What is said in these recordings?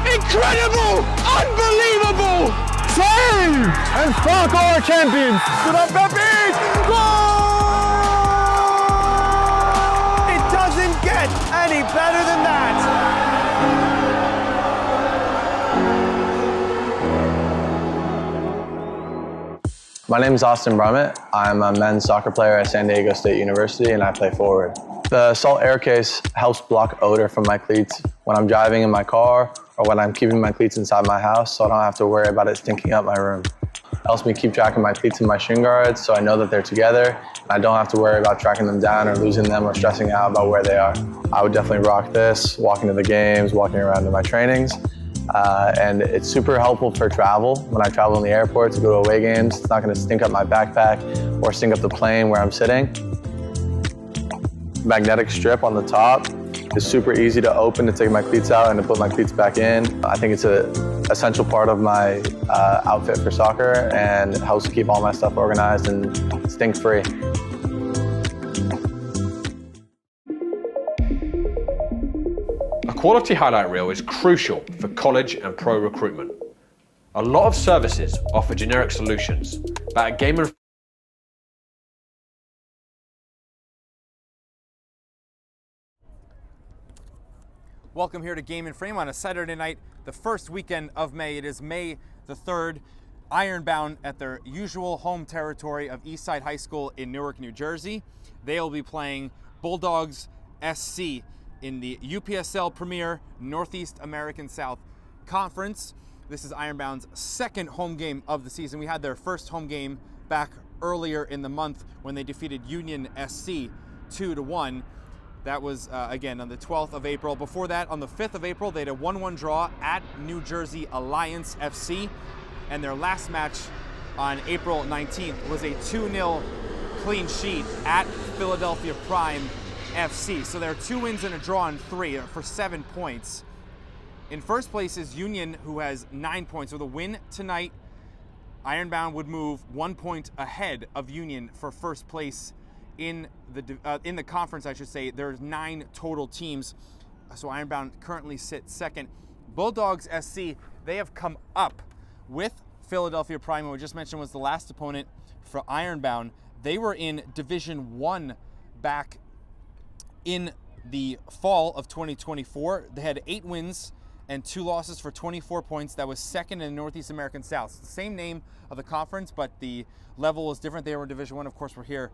Incredible! Unbelievable! Save! And Spark are champions! Stood up, Pepe! Goal! It doesn't get any better than that! My name is Austin Brummett. I'm a men's soccer player at San Diego State University and I play forward. The Salt Air Case helps block odor from my cleats when I'm driving in my car or when I'm keeping my cleats inside my house so I don't have to worry about it stinking up my room. It helps me keep track of my cleats and my shin guards so I know that they're together and I don't have to worry about tracking them down or losing them or stressing out about where they are. I would definitely rock this, walking to the games, walking around to my trainings. And it's super helpful for travel. When I travel in the airport to go to away games, it's not going to stink up my backpack or stink up the plane where I'm sitting. Magnetic strip on the top is super easy to open to take my cleats out and to put my cleats back in. I think it's an essential part of my outfit for soccer and it helps keep all my stuff organized and stink-free. A quality highlight reel is crucial for college and pro recruitment. A lot of services offer generic solutions, but at Game & Welcome here to Game & Frame on a Saturday night, the first weekend of May. It is May the 3rd. Ironbound at their usual home territory of Eastside High School in Newark, New Jersey. They will be playing Bulldogs SC in the UPSL Premier Northeast American South Conference. This is Ironbound's second home game of the season. We had their first home game back earlier in the month when they defeated Union SC 2-1. That was, again, on the 12th of April. Before that, on the 5th of April, they had a 1-1 draw at New Jersey Alliance FC. And their last match on April 19th was a 2-0 clean sheet at Philadelphia Prime FC. So there are 2 wins and a draw in 3 for 7 points. In first place is Union, who has 9 points. With a win tonight, Ironbound would move 1 point ahead of Union for first place in the conference, I should say. There's 9 total teams, so Ironbound currently sits second. Bulldogs SC, they have come up with Philadelphia Prime, who I just mentioned was the last opponent for Ironbound. They were in Division 1 back in the fall of 2024. They had 8 wins and 2 losses for 24 points. That was second in the Northeast American South. It's the same name of the conference, but the level was different. They were in Division 1. Of course, we're here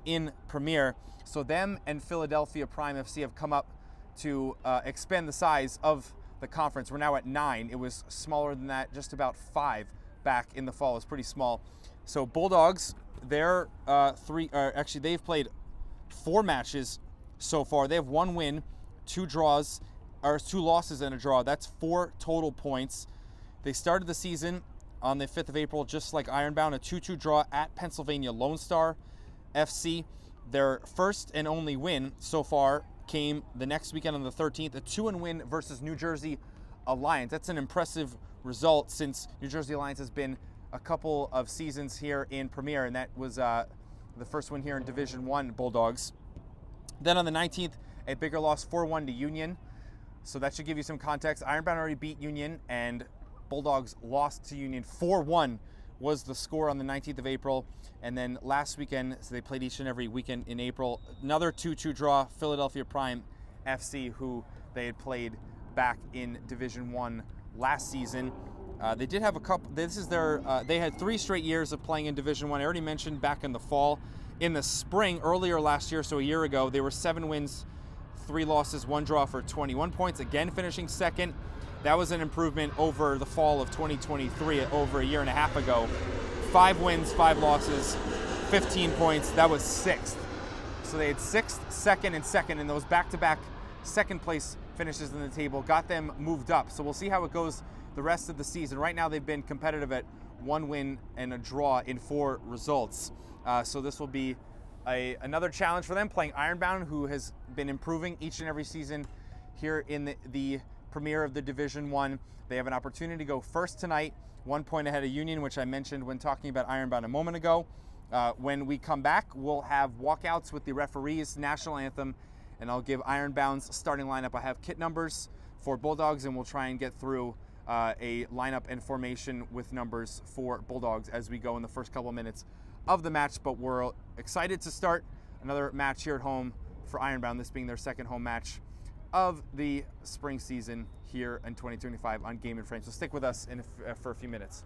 in Premier. So them and Philadelphia Prime FC have come up to expand the size of the conference. We're now at 9. It was smaller than that, just about 5 back in the fall. It was pretty small. So Bulldogs, they're they've played 4 matches so far. They have 1 win, 2 draws, or 2 losses and a draw. That's 4 total points. They started the season on the 5th of April, just like Ironbound, a 2-2 draw at Pennsylvania Lone Star FC. Their first and only win so far came the next weekend on the 13th, a 2-1 win versus New Jersey Alliance. That's an impressive result since New Jersey Alliance has been a couple of seasons here in Premier, and that was the first win here in Division 1 Bulldogs. Then on the 19th, a bigger loss, 4-1 to Union. So that should give you some context. Ironbound already beat Union, and Bulldogs lost to Union. 4-1 was the score on the 19th of April. And then last weekend, so they played each and every weekend in April, another 2-2 draw, Philadelphia Prime FC, who they had played back in Division 1 last season. They did have a couple, this is their, they had 3 straight years of playing in Division 1. I already mentioned back in the fall. In the spring, earlier last year, so a year ago, they were 7 wins, 3 losses, 1 draw for 21 points, again finishing second. That was an improvement over the fall of 2023, over a year and a half ago. 5 wins, 5 losses, 15 points. That was 6th. So they had 6th, 2nd, and 2nd, and those back-to-back second place finishes in the table got them moved up. So we'll see how it goes the rest of the season. Right now they've been competitive at 1 win and a draw in 4 results. So this will be another challenge for them, playing Ironbound, who has been improving each and every season here in the Premier of the Division 1. They have an opportunity to go first tonight, 1 point ahead of Union, which I mentioned when talking about Ironbound a moment ago. When we come back, we'll have walkouts with the referees, national anthem, and I'll give Ironbound's starting lineup. I have kit numbers for Bulldogs, and we'll try and get through a lineup and formation with numbers for Bulldogs as we go in the first couple of minutes of the match. But we're excited to start another match here at home for Ironbound, this being their second home match of the spring season here in 2025 on Game and Frame. So stick with us for a few minutes.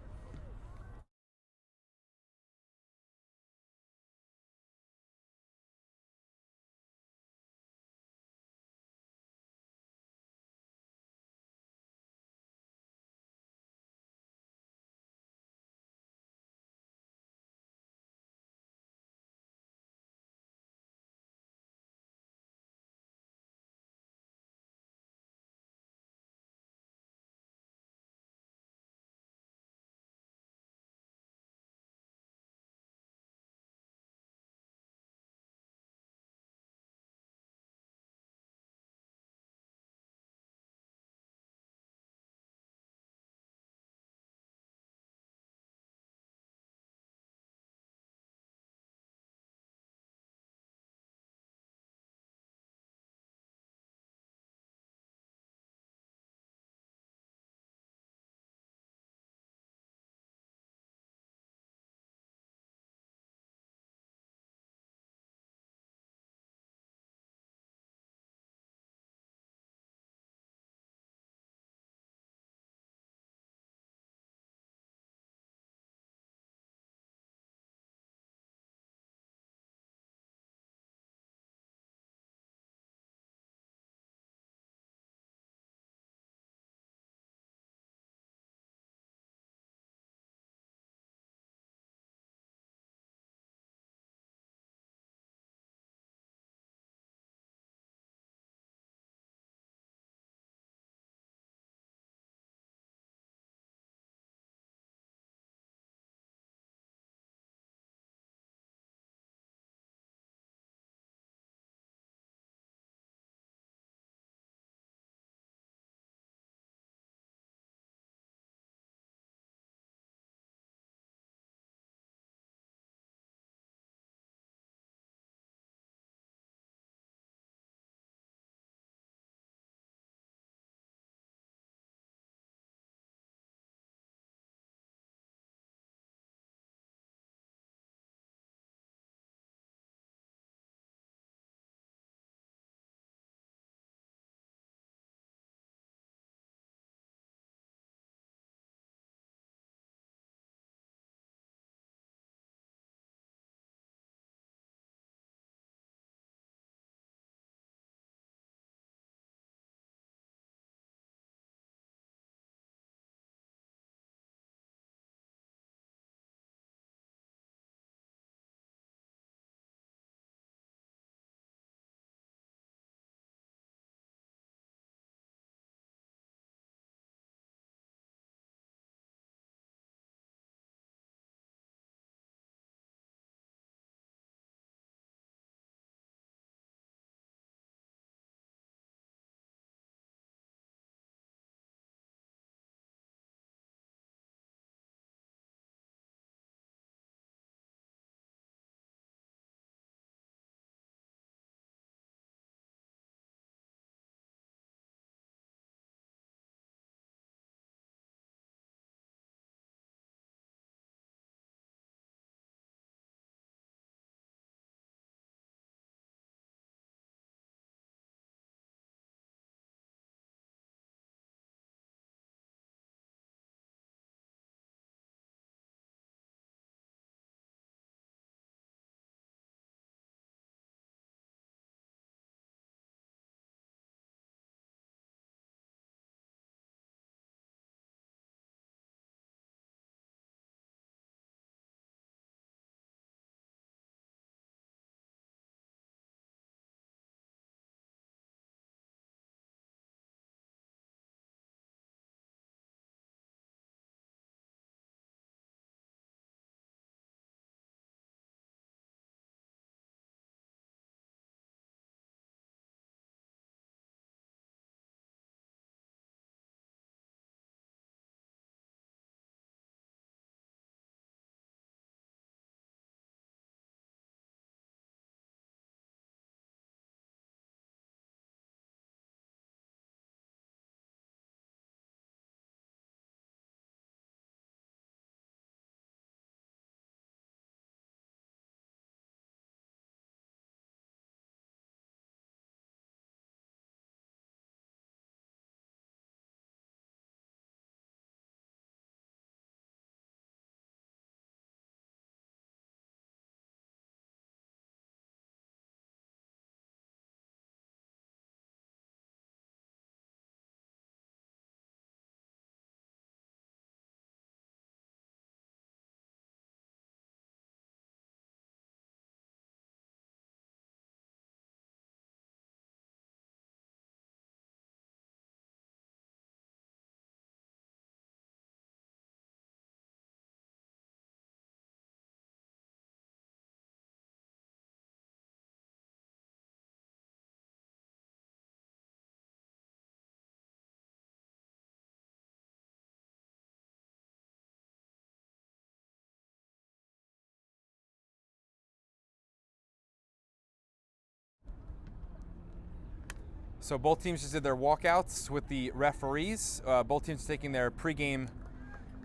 So both teams just did their walkouts with the referees. Both teams taking their pregame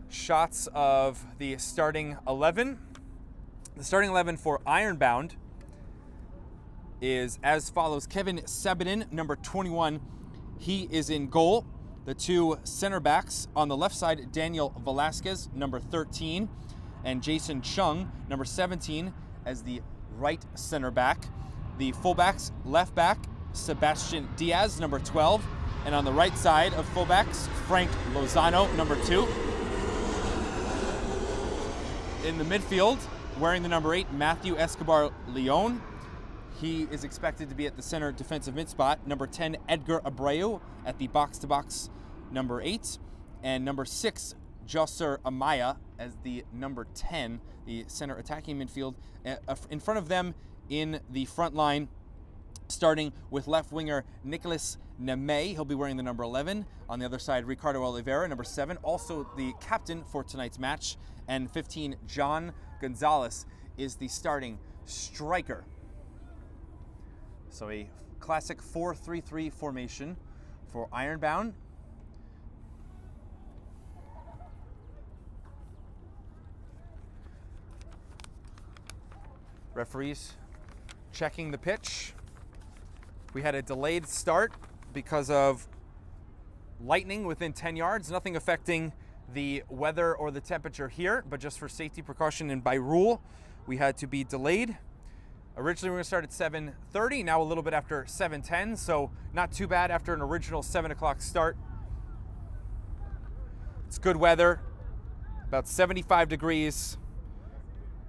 shots of the starting 11. The starting 11 for Ironbound is as follows. Kevin Sabinin, number 21, he is in goal. The two center backs on the left side, Daniel Velasquez, number 13, and Jason Chung, number 17, as the right center back. The fullbacks, left back, Sebastian Diaz, number 12, and on the right side of fullbacks, Frank Lozano, number 2. In the midfield, wearing the number 8, Matthew Escobar Leon. He is expected to be at the center defensive mid spot. Number 10, Edgar Abreu at the box-to-box number 8. And number 6, Josser Amaya as the number 10, the center attacking midfield. In front of them in the front line, starting with left winger Nicolas Nemay. He'll be wearing the number 11. On the other side, Ricardo Oliveira, number 7, also the captain for tonight's match. And 15, John Gonzalez is the starting striker. So a classic 4-3-3 formation for Ironbound. Referees checking the pitch. We had a delayed start because of lightning within 10 yards, nothing affecting the weather or the temperature here, but just for safety precaution and by rule, we had to be delayed. Originally, we were going to start at 7:30, now a little bit after 7:10, so not too bad after an original 7 o'clock start. It's good weather, about 75 degrees,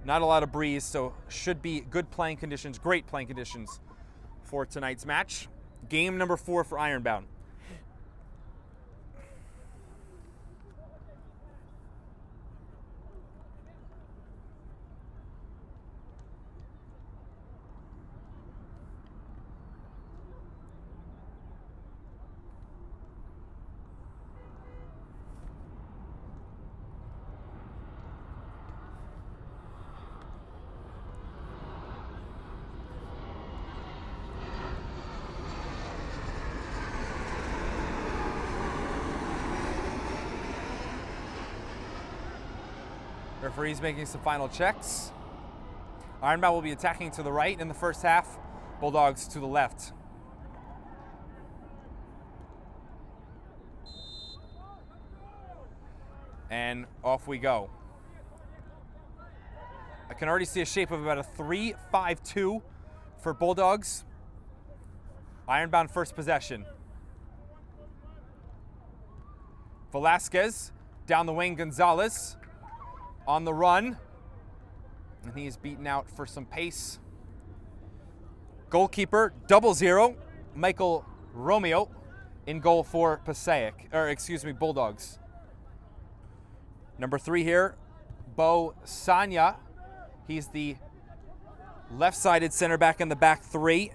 not a lot of breeze, so should be good playing conditions, great playing conditions for tonight's match. Game number 4 for Ironbound. Referees making some final checks. Ironbound will be attacking to the right in the first half, Bulldogs to the left. And off we go. I can already see a shape of about a 3-5-2 for Bulldogs. Ironbound first possession. Velasquez down the wing, Gonzalez on the run, and he's beaten out for some pace. Goalkeeper, 0-0, Michael Romeo in goal for Bulldogs. Number 3 here, Bo Sanya. He's the left-sided center back in the back 3.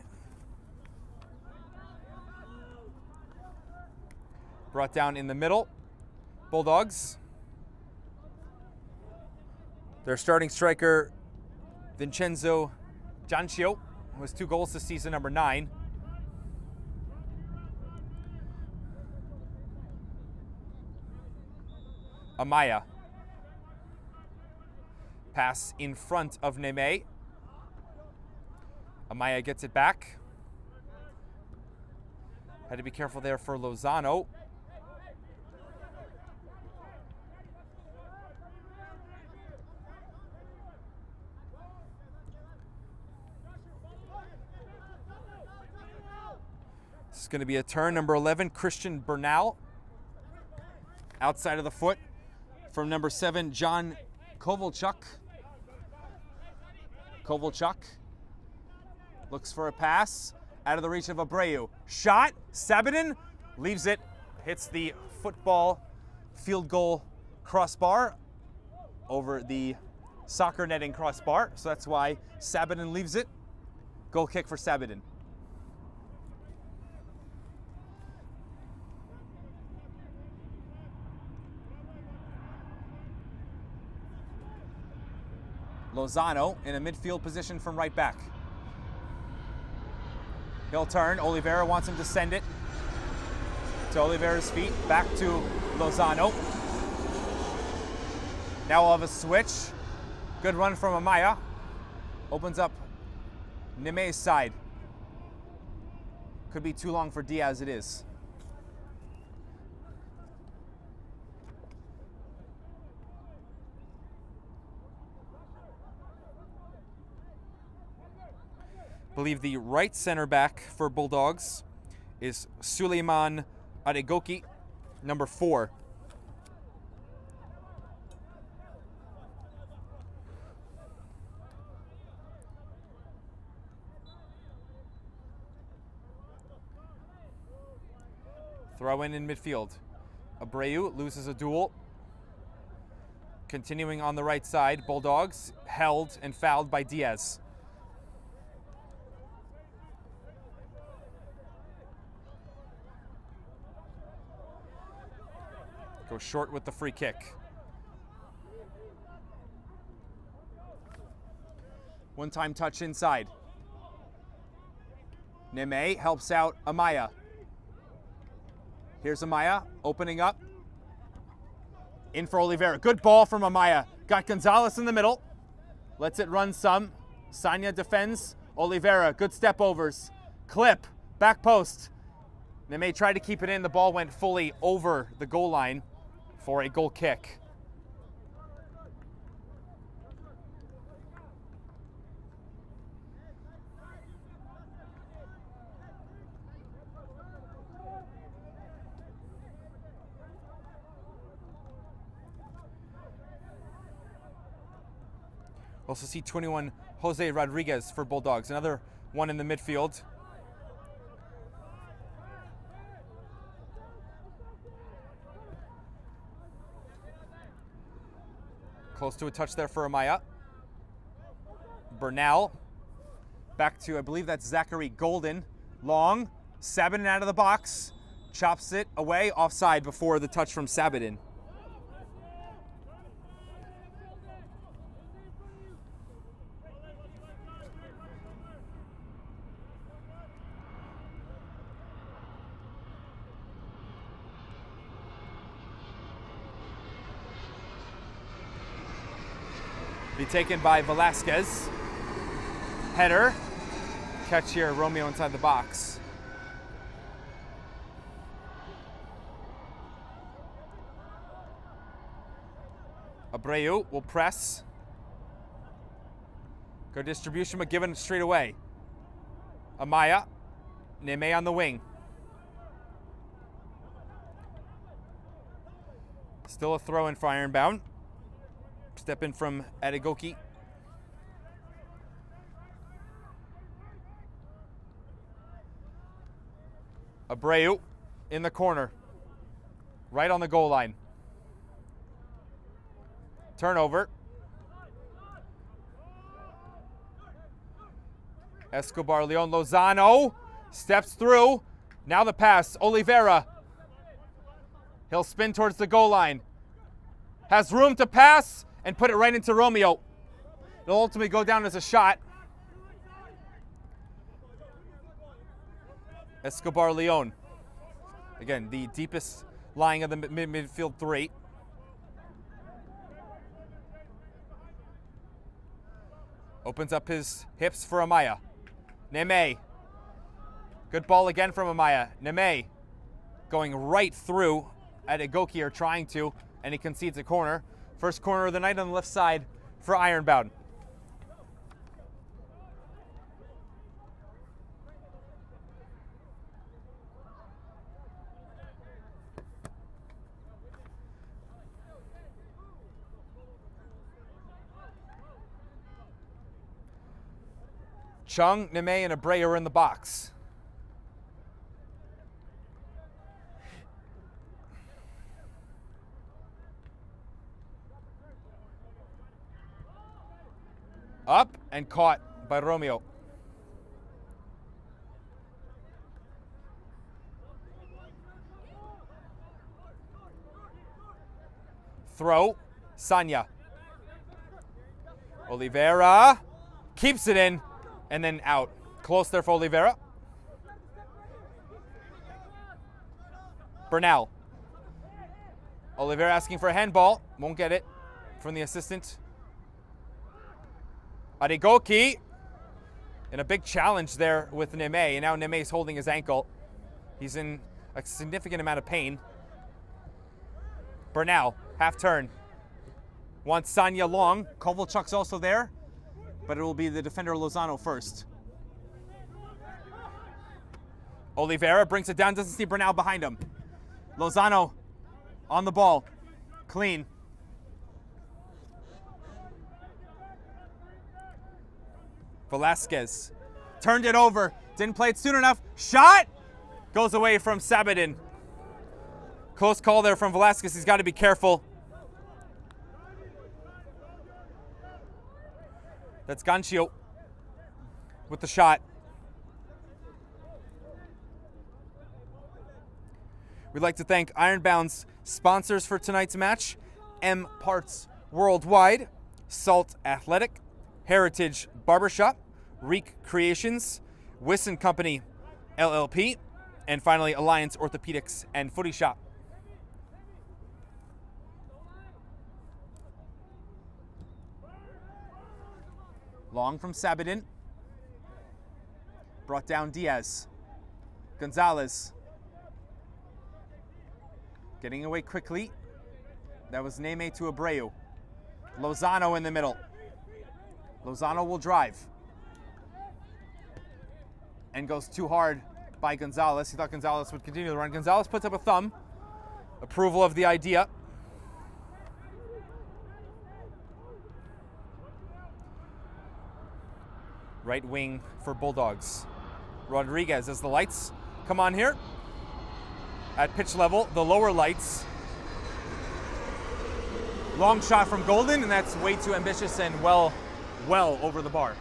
Brought down in the middle, Bulldogs. Their starting striker, Vincenzo Giancio, who has 2 goals this season, number 9. Amaya. Pass in front of Neme. Amaya gets it back. Had to be careful there for Lozano. This is going to be a turn. Number 11, Christian Bernal. Outside of the foot from number 7, John Kovalchuk. Kovalchuk looks for a pass. Out of the reach of Abreu. Shot. Sabinin leaves it. Hits the football field goal crossbar over the soccer netting crossbar. So that's why Sabinin leaves it. Goal kick for Sabinin. Lozano in a midfield position from right back. He'll turn. Oliveira wants him to send it to Oliveira's feet. Back to Lozano. Now we'll have a switch. Good run from Amaya. Opens up Neme's side. Could be too long for Diaz, it is. I believe the right center back for Bulldogs is Suleiman Adegoki, number 4. Throw in midfield. Abreu loses a duel. Continuing on the right side, Bulldogs held and fouled by Diaz. Go short with the free kick. One-time touch inside. Neme helps out Amaya. Here's Amaya opening up. In for Oliveira. Good ball from Amaya. Got Gonzalez in the middle. Lets it run some. Sanya defends. Oliveira, good step overs. Clip, back post. Neme tried to keep it in. The ball went fully over the goal line for a goal kick. Also see 21 Jose Rodriguez for Bulldogs. Another one in the midfield. Close to a touch there for Amaya. Bernal. Back to, I believe that's Zachary Golden. Long. Sabadin out of the box. Chops it away. Offside before the touch from Sabadin. Be taken by Velasquez. Header. Catch here, Romeo inside the box. Abreu will press. Good distribution, but given straight away. Amaya. Neme on the wing. Still a throw in for Ironbound. Step in from Adegoki. Abreu in the corner. Right on the goal line. Turnover. Escobar Leon Lozano steps through. Now the pass. Oliveira. He'll spin towards the goal line. Has room to pass and put it right into Romeo. It'll ultimately go down as a shot. Escobar Leon. Again, the deepest lying of the midfield 3. Opens up his hips for Amaya. Neme. Good ball again from Amaya. Neme going right through Adegoki, or trying to, and he concedes a corner. First corner of the night on the left side for Ironbound. Chung, Neme, and Abreu are in the box. Up and caught by Romeo. Throw, Sanya. Oliveira keeps it in and then out. Close there for Oliveira. Bernal. Oliveira asking for a handball. Won't get it from the assistant. Adegoki in a big challenge there with Neme, and now Neme's holding his ankle. He's in a significant amount of pain. Bernal, half turn. Wants Sanya long. Kovalchuk's also there, but it will be the defender Lozano first. Oliveira brings it down, doesn't see Bernal behind him. Lozano on the ball, clean. Velasquez turned it over, didn't play it soon enough. Shot goes away from Sabedin. Close call there from Velasquez. He's got to be careful. That's Gancio with the shot. We'd like to thank Ironbound's sponsors for tonight's match: M Parts Worldwide, Salt Athletic, Heritage Barbershop, Reek Creations, Wisson Company LLP, and finally Alliance Orthopedics and Footy Shop. Long from Sabedin. Brought down Diaz. Gonzalez. Getting away quickly. That was Neme to Abreu. Lozano in the middle. Lozano will drive. And goes too hard by Gonzalez. He thought Gonzalez would continue the run. Gonzalez puts up a thumb. Approval of the idea. Right wing for Bulldogs. Rodriguez as the lights come on here. At pitch level, the lower lights. Long shot from Golden, and that's way too ambitious and well over the bar.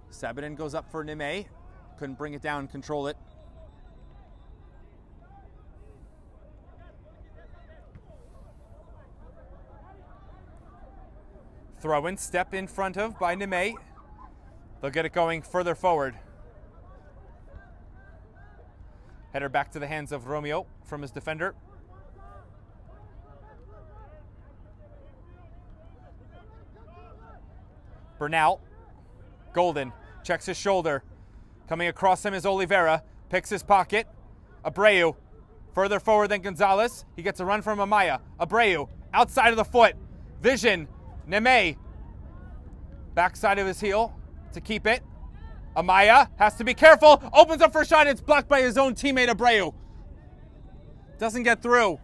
Sabedin goes up for Neme. Couldn't bring it down, control it. Throw in, step in front of by Neme. They'll get it going further forward. Header back to the hands of Romeo from his defender. Bernal. Golden checks his shoulder. Coming across him is Oliveira. Picks his pocket. Abreu. Further forward than Gonzalez. He gets a run from Amaya. Abreu. Outside of the foot. Vision. Neme. Backside of his heel to keep it. Amaya has to be careful. Opens up for a shot. It's blocked by his own teammate Abreu. Doesn't get through.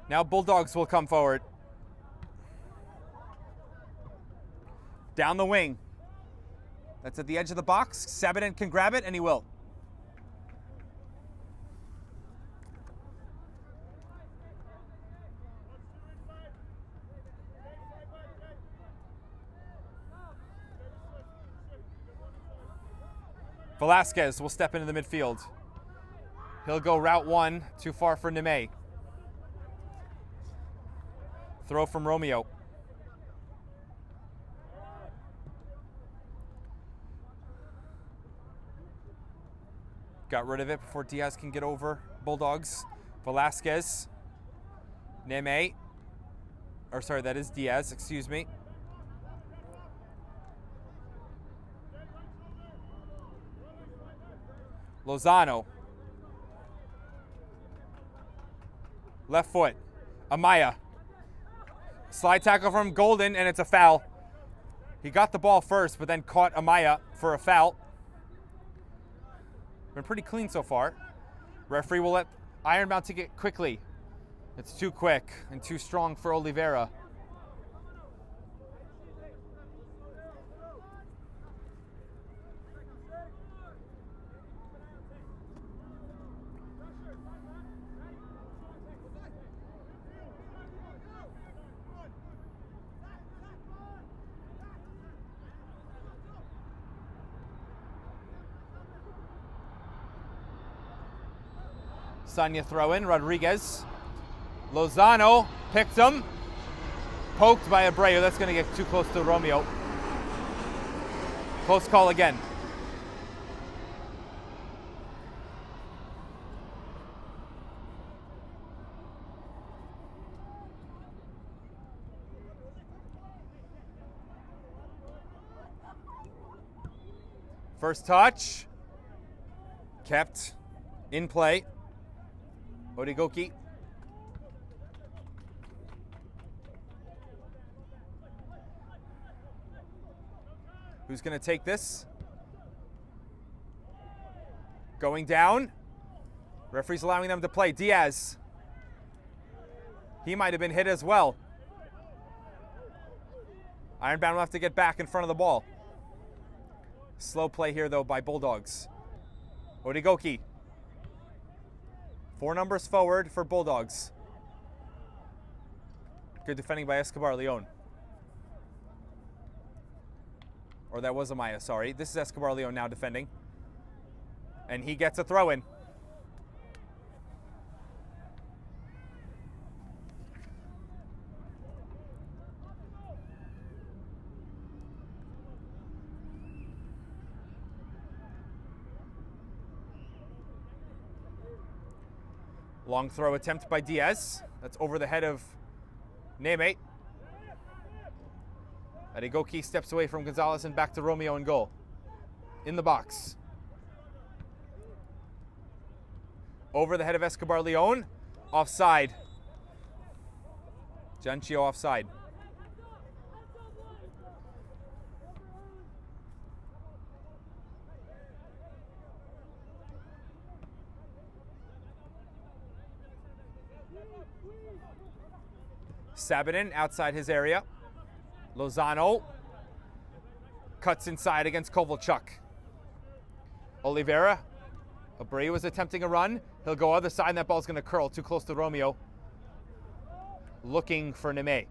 Now Bulldogs will come forward. Down the wing. That's at the edge of the box. Sabedin can grab it, and he will. Velasquez will step into the midfield. He'll go route one, too far for Neme. Throw from Romeo. Got rid of it before Diaz can get over. Bulldogs. Velasquez. Neme. Or sorry, that is Diaz, excuse me. Lozano. Left foot. Amaya. Slide tackle from Golden, and it's a foul. He got the ball first, but then caught Amaya for a foul. Been pretty clean so far. Referee will let Ironbound take it quickly. It's too quick and too strong for Oliveira. Sanya throw in, Rodriguez. Lozano picked him. Poked by Abreu. That's going to get too close to Romeo. Close call again. First touch. Kept in play. Odigoki. Who's going to take this? Going down. Referee's allowing them to play. Diaz. He might have been hit as well. Ironbound will have to get back in front of the ball. Slow play here, though, by Bulldogs. Odigoki. 4 numbers forward for Bulldogs. Good defending by Escobar Leon. Or that was Amaya, sorry. This is Escobar Leon now defending. And he gets a throw in. Long throw attempt by Diaz. That's over the head of Neme. Adigoki steps away from Gonzalez and back to Romeo in goal. In the box. Over the head of Escobar Leon. Offside. Jancio offside. Sabanin outside his area. Lozano cuts inside against Kovalchuk. Oliveira. Abreu was attempting a run. He'll go other side and that ball's going to curl too close to Romeo. Looking for Neme.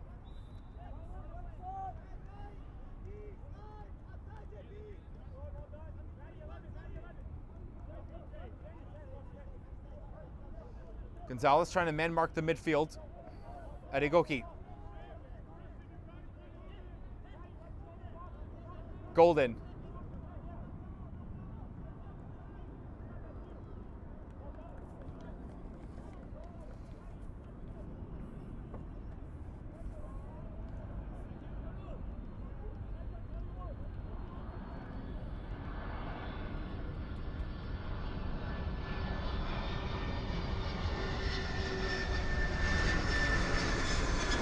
Gonzalez trying to man mark the midfield. Adigoki. Golden.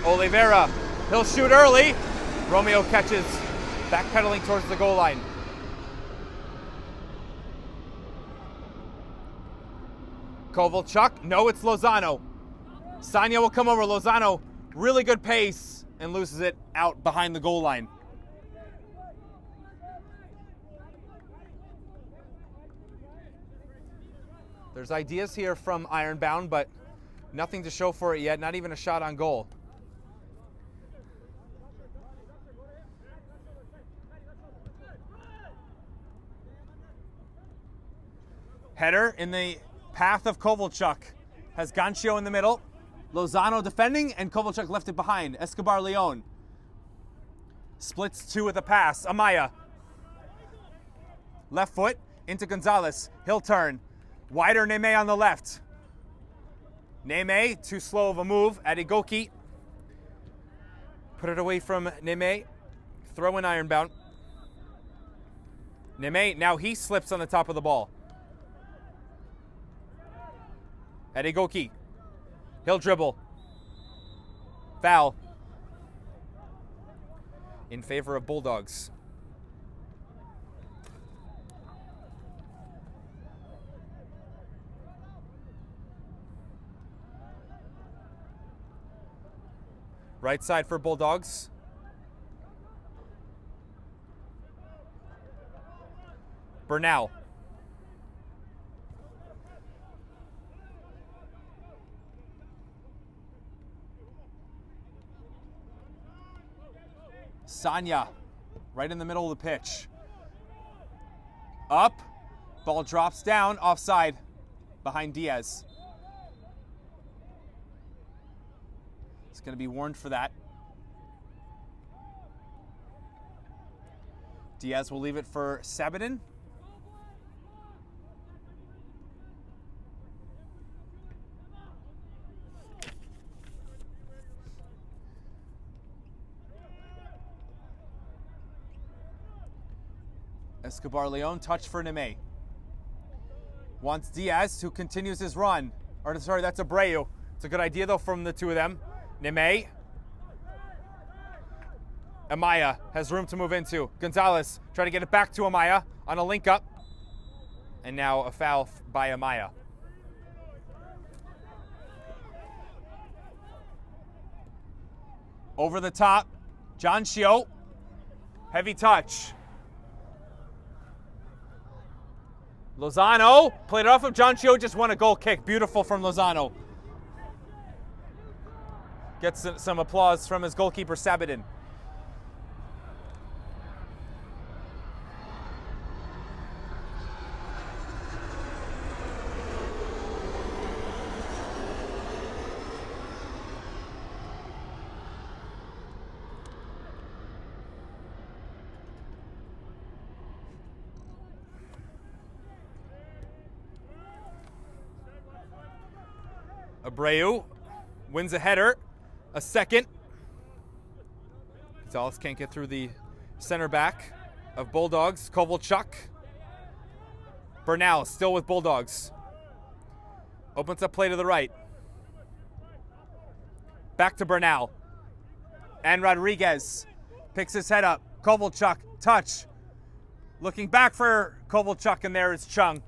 Oliveira, he'll shoot early. Romeo catches, backpedaling towards the goal line. Kovalchuk, no, it's Lozano. Sanya will come over. Lozano, really good pace, and loses it out behind the goal line. There's ideas here from Ironbound, but nothing to show for it yet, not even a shot on goal. Header in the path of Kovalchuk. Has Gancio in the middle. Lozano defending, and Kovalchuk left it behind. Escobar Leon. Splits 2 with a pass. Amaya. Left foot into Gonzalez. He'll turn. Wider Neme on the left. Neme, too slow of a move. Adigoki. Put it away from Neme. Throw in Ironbound. Neme, now he slips on the top of the ball. Adigoki. He'll dribble. Foul. In favor of Bulldogs. Right side for Bulldogs. Bernal. Sanya, right in the middle of the pitch. Up, ball drops down, offside, behind Diaz. It's going to be warned for that. Diaz will leave it for Sabadin. Escobar Leon, touch for Neme. Wants Diaz, who continues his run. Or sorry, that's Abreu. It's a good idea though from the two of them. Neme. Amaya has room to move into. Gonzalez trying to get it back to Amaya on a link up. And now a foul by Amaya. Over the top, John Shio. Heavy touch. Lozano played it off of John Shio, just won a goal kick. Beautiful from Lozano. Gets some applause from his goalkeeper, Sabadin. Abreu wins a header, a second. Gonzalez can't get through the center back of Bulldogs, Kovalchuk. Bernal still with Bulldogs. Opens up play to the right. Back to Bernal. And Rodriguez picks his head up. Kovalchuk, touch. Looking back for Kovalchuk, and there is Chung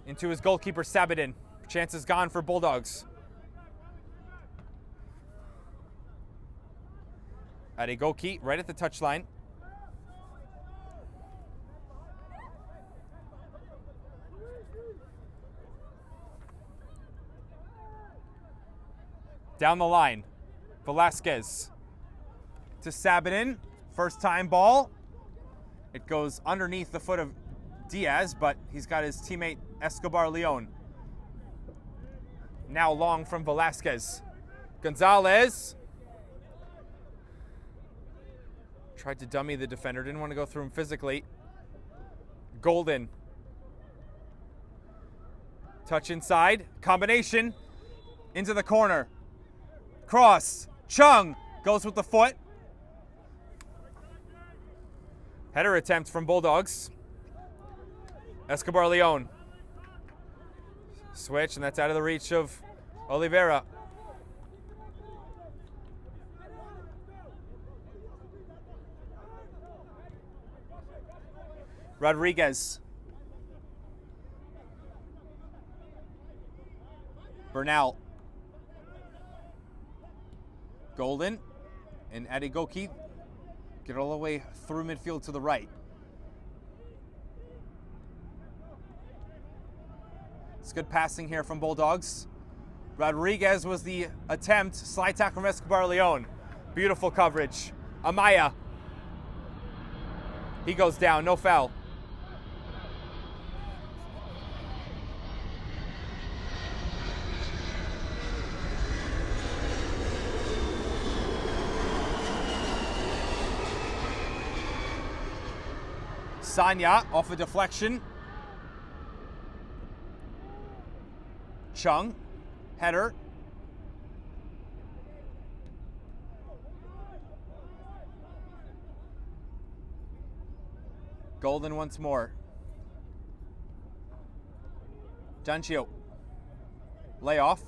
into his goalkeeper, Sabadin. Chance is gone for Bulldogs. Adegoki right at the touchline. Down the line, Velasquez to Sabadin. First time ball. It goes underneath the foot of Diaz, but he's got his teammate Escobar Leon. Now long from Velasquez. Gonzalez tried to dummy the defender, didn't want to go through him physically. Golden. Touch inside, combination, into the corner. Cross, Chung goes with the foot. Header attempt from Bulldogs. Escobar Leon. Switch, and that's out of the reach of Oliveira. Rodriguez. Bernal. Golden and Adegoki get all the way through midfield to the right. It's good passing here from Bulldogs. Rodriguez was the attempt. Slide tackle from Escobar Leon. Beautiful coverage. Amaya. He goes down, no foul. Sanya off a deflection. Chung, header. Golden once more. Janchio. Layoff.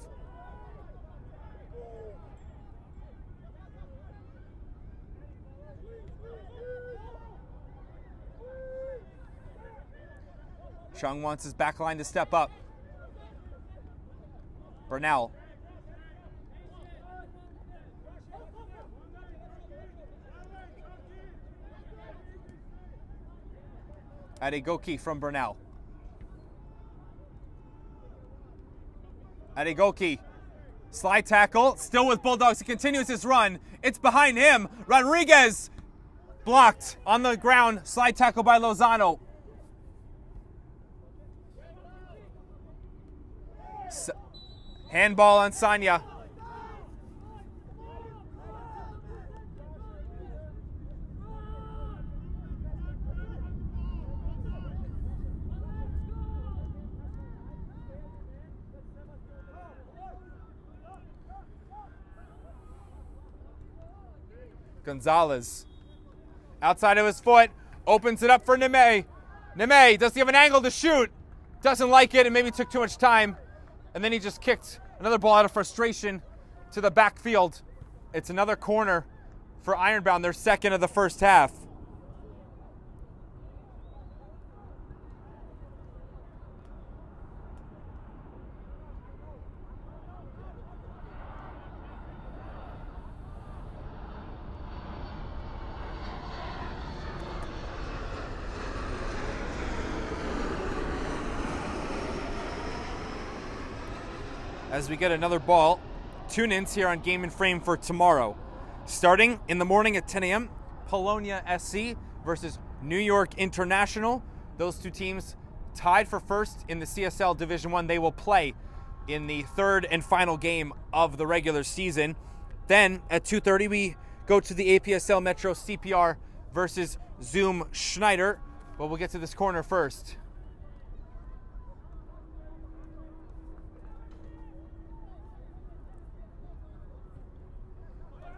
Chung wants his back line to step up. Bernal. Adegoki from Bernal. Adegoki. Slide tackle. Still with Bulldogs. He continues his run. It's behind him. Rodriguez. Blocked on the ground. Slide tackle by Lozano. Handball on Sanya. Gonzalez. Outside of his foot, opens it up for Neme. Neme, does he have an angle to shoot? Doesn't like it and maybe took too much time. And then he just kicked another ball out of frustration to the backfield. It's another corner for Ironbound, their second of the first half. As we get another ball, tune-ins here on Game and Frame for tomorrow. Starting in the morning at 10 a.m., Polonia SC versus New York International. Those two teams tied for first in the CSL Division I. They will play in the third and final game of the regular season. Then at 2:30, we go to the UPSL Metro CPR versus Zoom Schneider. But we'll get to this corner first.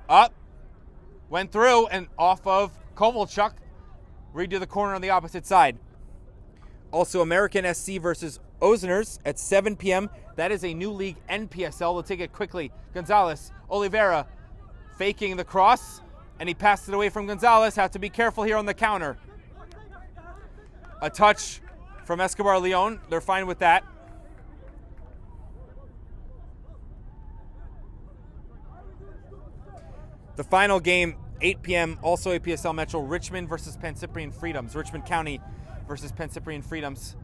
Up, went through and off of Kovalchuk. Redo the corner on the opposite side. Also, American SC versus Ozners at 7 p.m. That is a new league NPSL. We'll take it quickly. Gonzalez, Oliveira, faking the cross, and he passed it away from Gonzalez. Have to be careful here on the counter. A touch from Escobar Leon. They're fine with that. The final game, 8 p.m., also UPSL Metro, Richmond versus Pan-Cyprian Freedoms. Richmond County versus Pan-Cyprian Freedoms.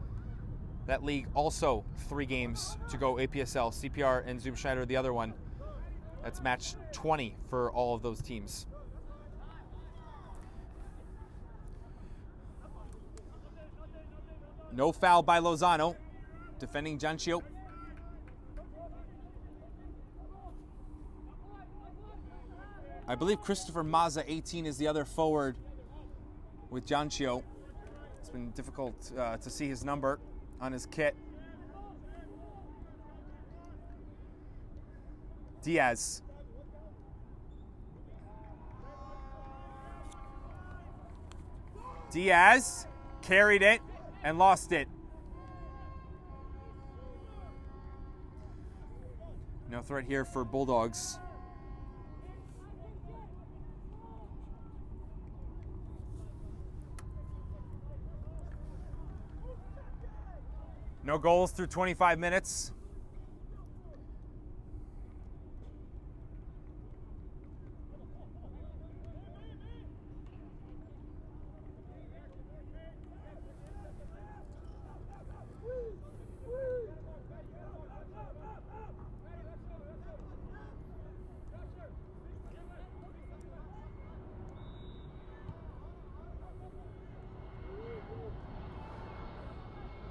That league also 3 games to go, UPSL, CPR, and Zoom Schneider, the other one. That's match 20 for all of those teams. No foul by Lozano, defending Giancio. I believe Christopher Mazza, 18, is the other forward with Giancio. It's been difficult to see his number on his kit. Diaz. Diaz carried it and lost it. No threat here for Bulldogs. No goals through 25 minutes.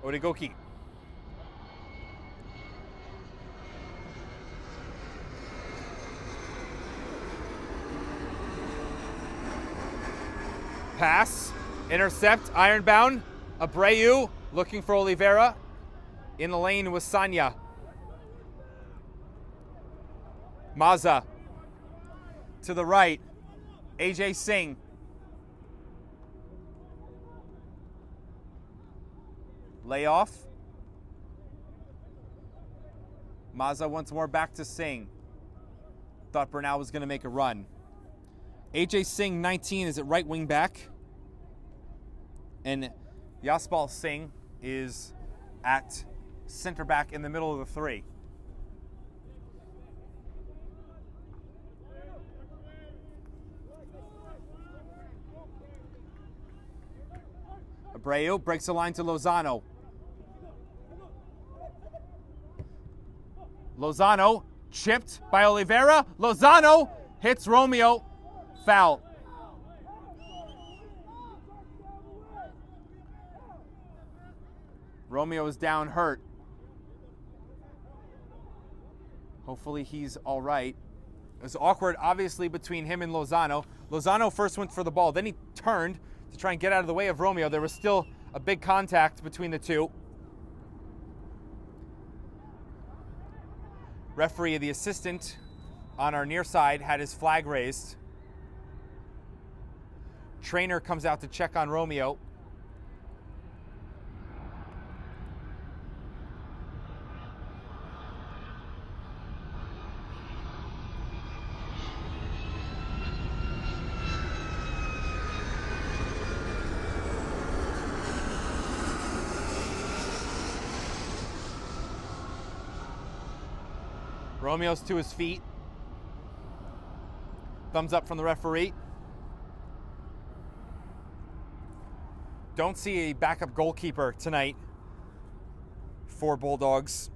Origoki. Pass, intercept, Ironbound, Abreu looking for Oliveira. In the lane with Sanya. Mazza to the right, AJ Singh. Layoff. Mazza once more back to Singh. Thought Bernal was going to make a run. AJ Singh, 19, is at right wing back. And Yaspal Singh is at center back in the middle of the 3. Abreu breaks the line to Lozano. Lozano chipped by Oliveira. Lozano hits Romeo. Foul. Romeo is down hurt. Hopefully he's all right. It was awkward, obviously, between him and Lozano. Lozano first went for the ball. Then he turned to try and get out of the way of Romeo. There was still a big contact between the two. Referee, the assistant on our near side, had his flag raised. Trainer comes out to check on Romeo. Romeo's to his feet. Thumbs up from the referee. Don't see a backup goalkeeper tonight for Bulldogs.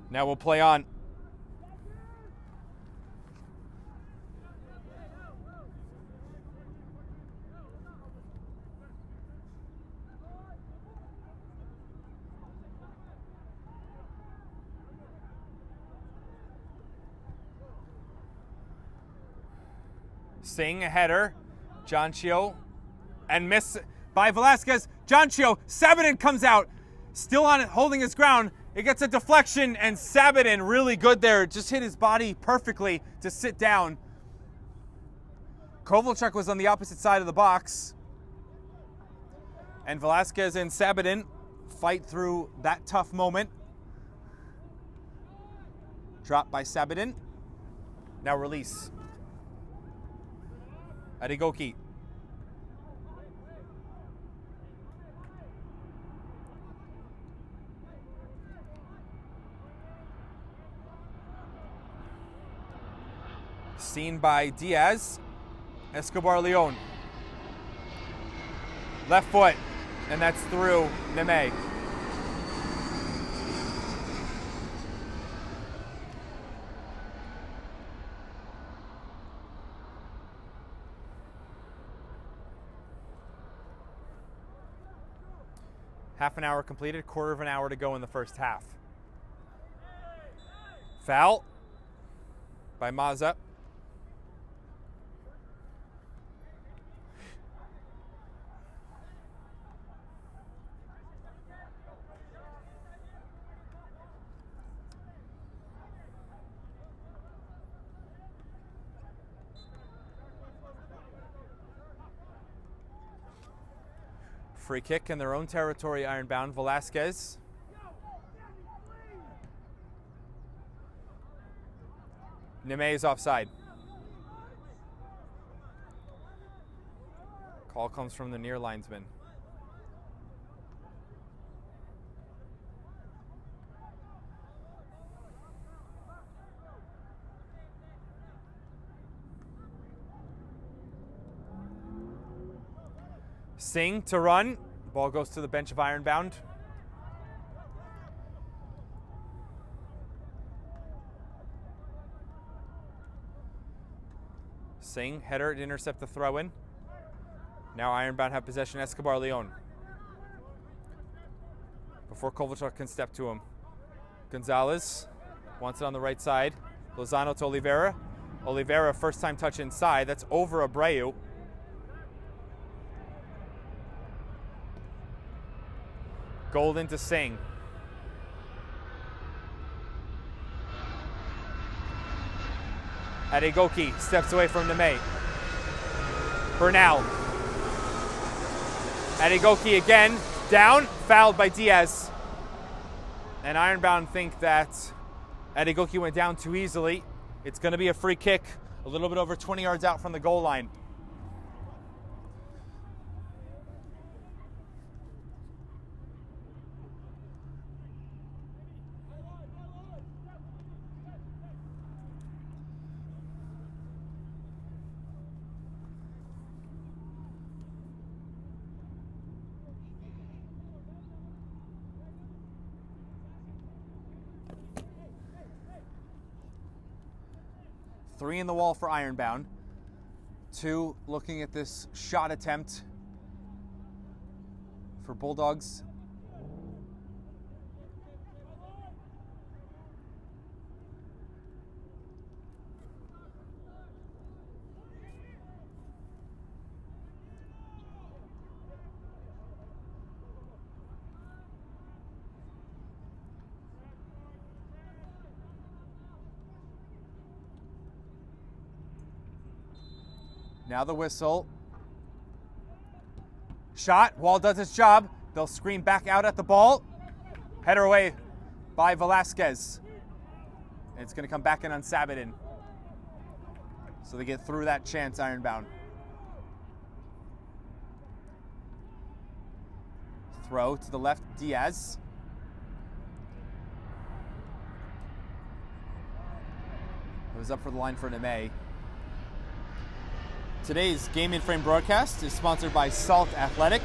Now we'll play on. Singh, a header. Jonchio, and miss by Velasquez. Jonchio, Sabatin comes out, still on it, holding his ground. It gets a deflection, and Sabatin, really good there, just hit his body perfectly to sit down. Kovalchuk was on the opposite side of the box. And Velasquez and Sabatin fight through that tough moment. Drop by Sabatin. Now release. Adigoki. Seen by Diaz. Escobar Leon. Left foot, and that's through Neme. Half an hour completed, quarter of an hour to go in the first half. Foul by Maza. Free kick in their own territory, Ironbound. Velasquez. Neme is offside. Call comes from the near linesman. Singh to run. Ball goes to the bench of Ironbound. Singh, header to intercept the throw-in. Now Ironbound have possession. Escobar Leon. Before Kovalchuk can step to him. Gonzalez wants it on the right side. Lozano to Oliveira. Oliveira, first time touch inside. That's over Abreu. Golden to Singh. Adegoki steps away from Neme. Bernal. Adegoki again, down, fouled by Diaz. And Ironbound think that Adegoki went down too easily. It's going to be a free kick, a little bit over 20 yards out from the goal line. Three in the wall for Ironbound. Two looking at this shot attempt for Bulldogs. Now the whistle. Shot. Wall does its job. They'll screen back out at the ball. Header away by Velasquez. And it's going to come back in on Sabatin. So they get through that chance, Ironbound. Throw to the left, Diaz. It was up for the line for Neme. Today's Game in Frame broadcast is sponsored by Salt Athletic.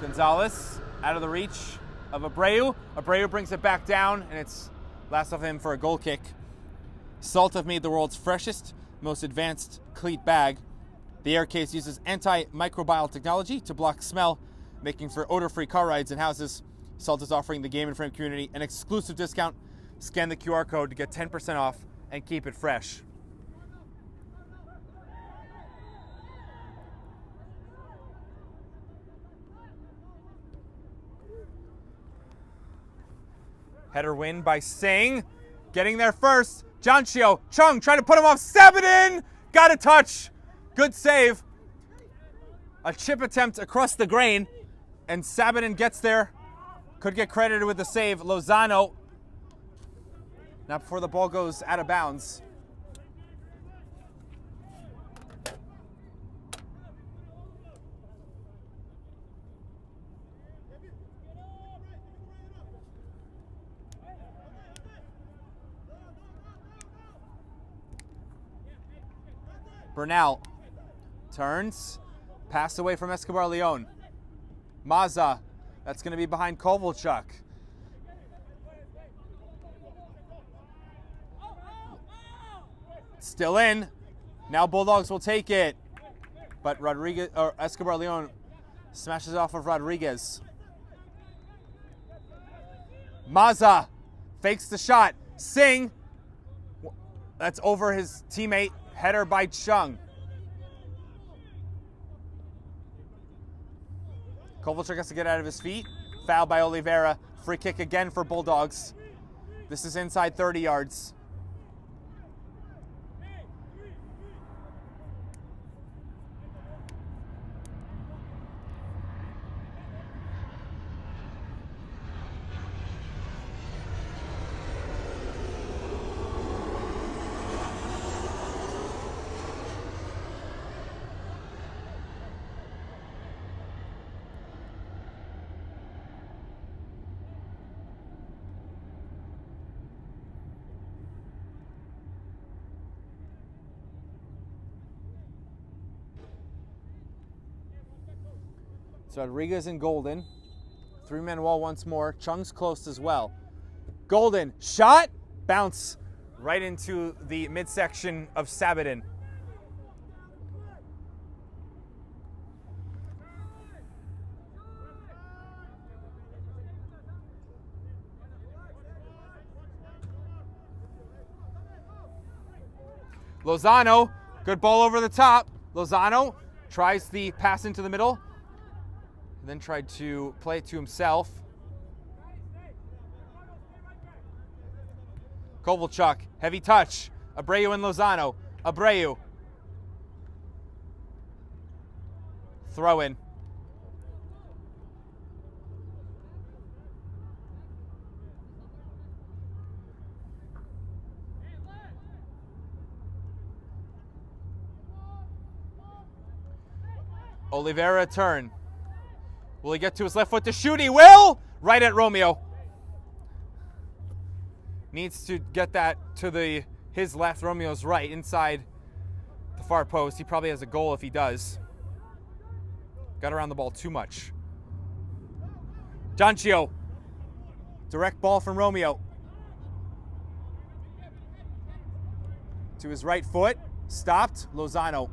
Gonzalez out of the reach of Abreu. Abreu brings it back down, and it's last of him for a goal kick. Salt have made the world's freshest, most advanced cleat bag. The air case uses antimicrobial technology to block smell, making for odor-free car rides and houses. Salt is offering the Game in Frame community an exclusive discount. Scan the QR code to get 10% off and keep it fresh. Header win by Singh. Getting there first. Janchio. Chung trying to put him off. Sabatin! Got a touch. Good save. A chip attempt across the grain. And Sabatin gets there. Could get credited with the save. Lozano. Not before the ball goes out of bounds. Bernal turns, pass away from Escobar Leon. Maza, that's going to be behind Kovalchuk. Still in. Now Bulldogs will take it, but Rodriguez or Escobar Leon smashes off of Rodriguez. Maza fakes the shot. Singh, that's over his teammate. Header by Chung. Kovalchuk has to get out of his feet. Foul by Oliveira. Free kick again for Bulldogs. This is inside 30 yards. So Rodriguez and Golden. Three-man wall once more. Chung's close as well. Golden, shot, bounce right into the midsection of Sabatin. Lozano, good ball over the top. Lozano tries the pass into the middle. Then tried to play it to himself. Kovalchuk, heavy touch. Abreu and Lozano. Abreu. Throw in. Oliveira turn. Will he get to his left foot to shoot? He will! Right at Romeo. Needs to get that to his left, Romeo's right, inside the far post. He probably has a goal if he does. Got around the ball too much. Janchio. Direct ball from Romeo. To his right foot. Stopped. Lozano.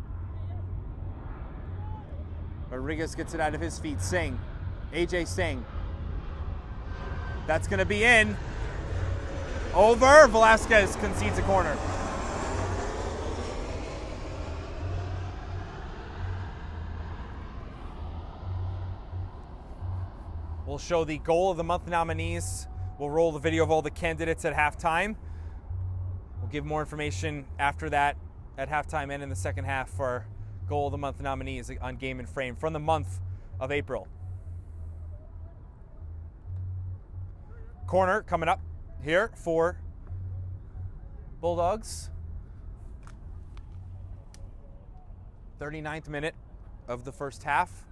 Rodriguez gets it out of his feet. Singh. AJ Singh. That's going to be in. Over. Velasquez concedes a corner. We'll show the goal of the month nominees We'll roll the video of all the candidates at halftime. We'll give more information after that at halftime and in the second half for our Goal of the Month nominees on Game and Frame from the month of April. Corner coming up here for Bulldogs. 39th minute of the first half.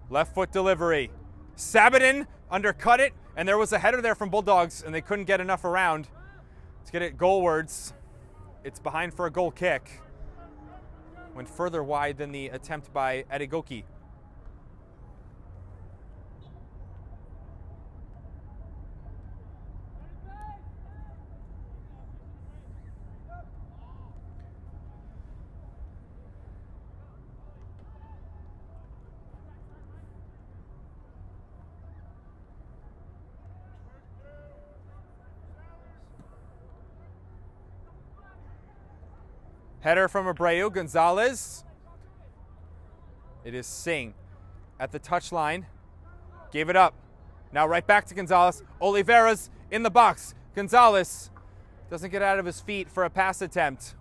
Left foot delivery. Sabatin undercut it, and there was a header there from Bulldogs, and they couldn't get enough around to get it goalwards. It's behind for a goal kick. Went further wide than the attempt by Adegoki. Header from Abreu, Gonzalez. It is Singh at the touchline. Gave it up. Now right back to Gonzalez. Oliveira's in the box. Gonzalez doesn't get out of his feet for a pass attempt.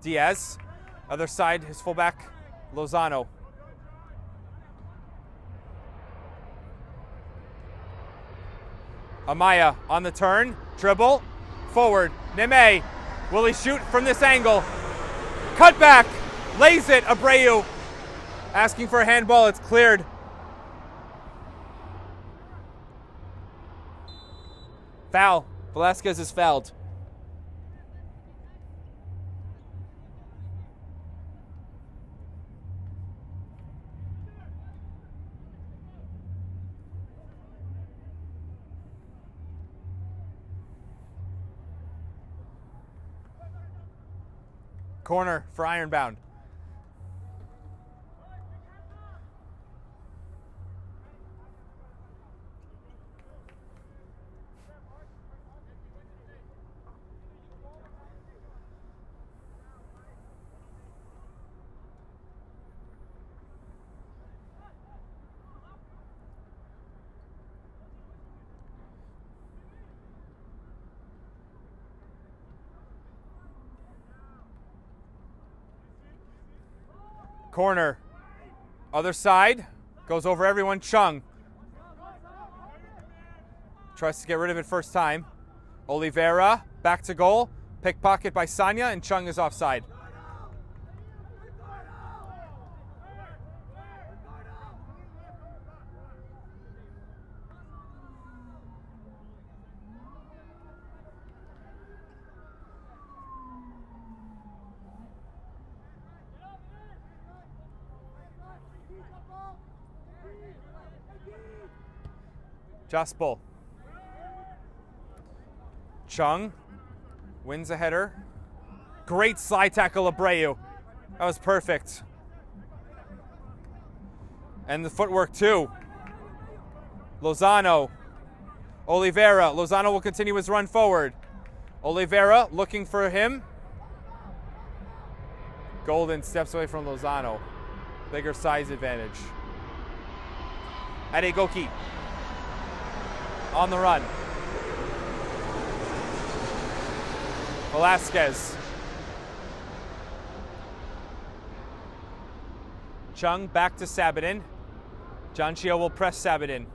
Diaz, other side, his fullback, Lozano. Amaya on the turn, dribble, forward, Neme. Will he shoot from this angle? Cut back, lays it, Abreu. Asking for a handball, it's cleared. Foul, Velasquez is fouled. Corner for Ironbound. Corner, other side, goes over everyone, Chung. Tries to get rid of it first time. Oliveira, back to goal, pickpocket by Sanya, and Chung is offside. Jaspel. Chung wins a header. Great slide tackle, Abreu. That was perfect. And the footwork too. Lozano. Oliveira. Lozano will continue his run forward. Oliveira looking for him. Golden steps away from Lozano. Bigger size advantage. Adegoki. On the run. Velasquez. Chung back to Sabatin. Janchio will press Sabatin.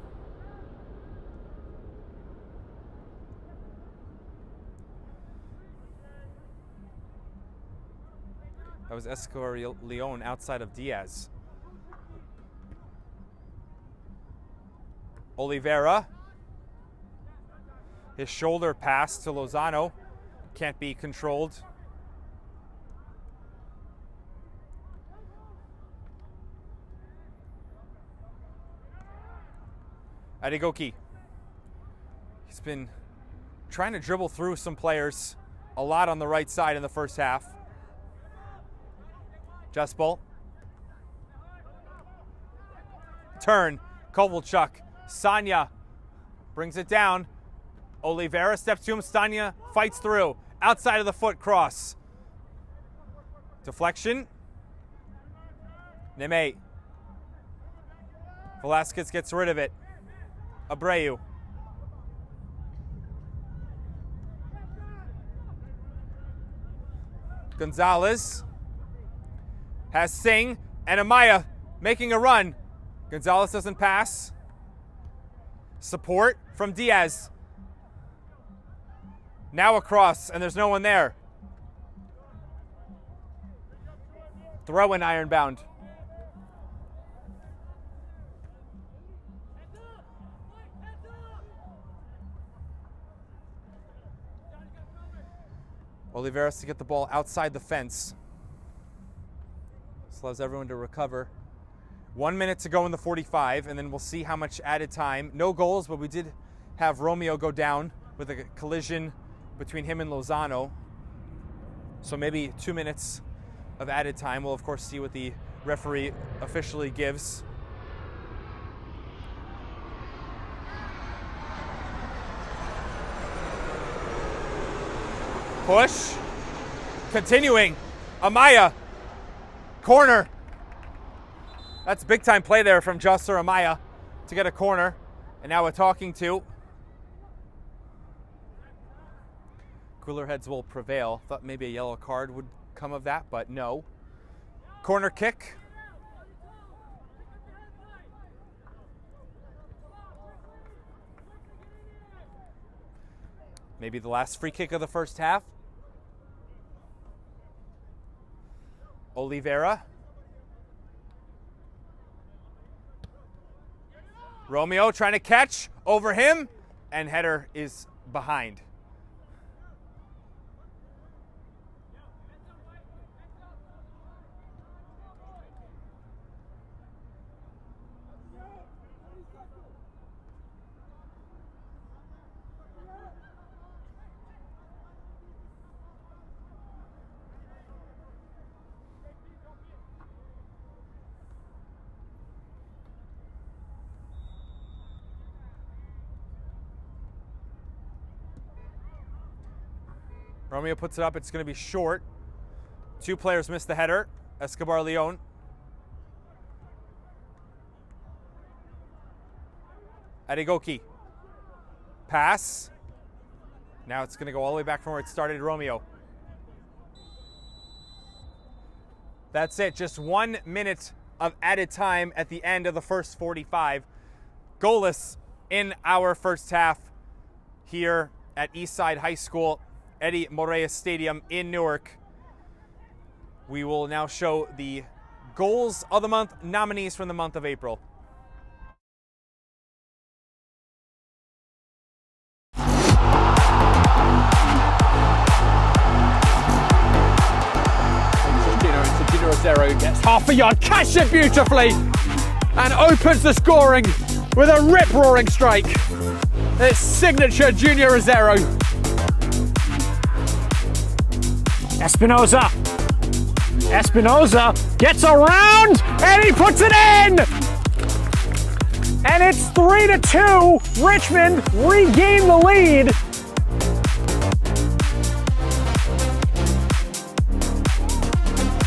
That was Escobar Leon outside of Diaz. Oliveira. His shoulder pass to Lozano can't be controlled. Adegoki. He's been trying to dribble through some players. a lot on the right side in the first half. Jespol. Turn. Kovalchuk. Sanya brings it down. Oliveira steps to him. Stanya fights through. Outside of the foot cross. Deflection. Neme. Velasquez gets rid of it. Abreu. Gonzalez has Singh and Amaya making a run. Gonzalez doesn't pass. Support from Diaz. Now across, and there's no one there. Throw in Ironbound. Oliveras to get the ball outside the fence. This allows everyone to recover. 1 minute to go in the 45, and then we'll see how much added time. No goals, but we did have Romeo go down with a collision between him and Lozano. So maybe 2 minutes of added time. We'll, of course, see what the referee officially gives. Push. Continuing. Amaya. Corner. That's big time play there from Jusser Amaya to get a corner. And now we're talking to. Cooler heads will prevail. Thought maybe a yellow card would come of that, but no. Corner kick. Maybe the last free kick of the first half. Oliveira. Romeo trying to catch over him, and header is behind. Romeo puts it up. It's going to be short. Two players missed the header. Escobar Leon. Adegoki. Pass. Now it's going to go all the way back from where it started. Romeo. That's it. Just 1 minute of added time at the end of the first 45. Goalless in our first half here at Eastside High School, Eddie Moraes Stadium in Newark. We will now show the Goals of the Month nominees from the month of April. Junior Rosero gets half a yard, catches it beautifully, and opens the scoring with a rip-roaring strike. It's signature Junior Rosero. Espinoza gets around and he puts it in! And it's 3-2. Richmond regain the lead.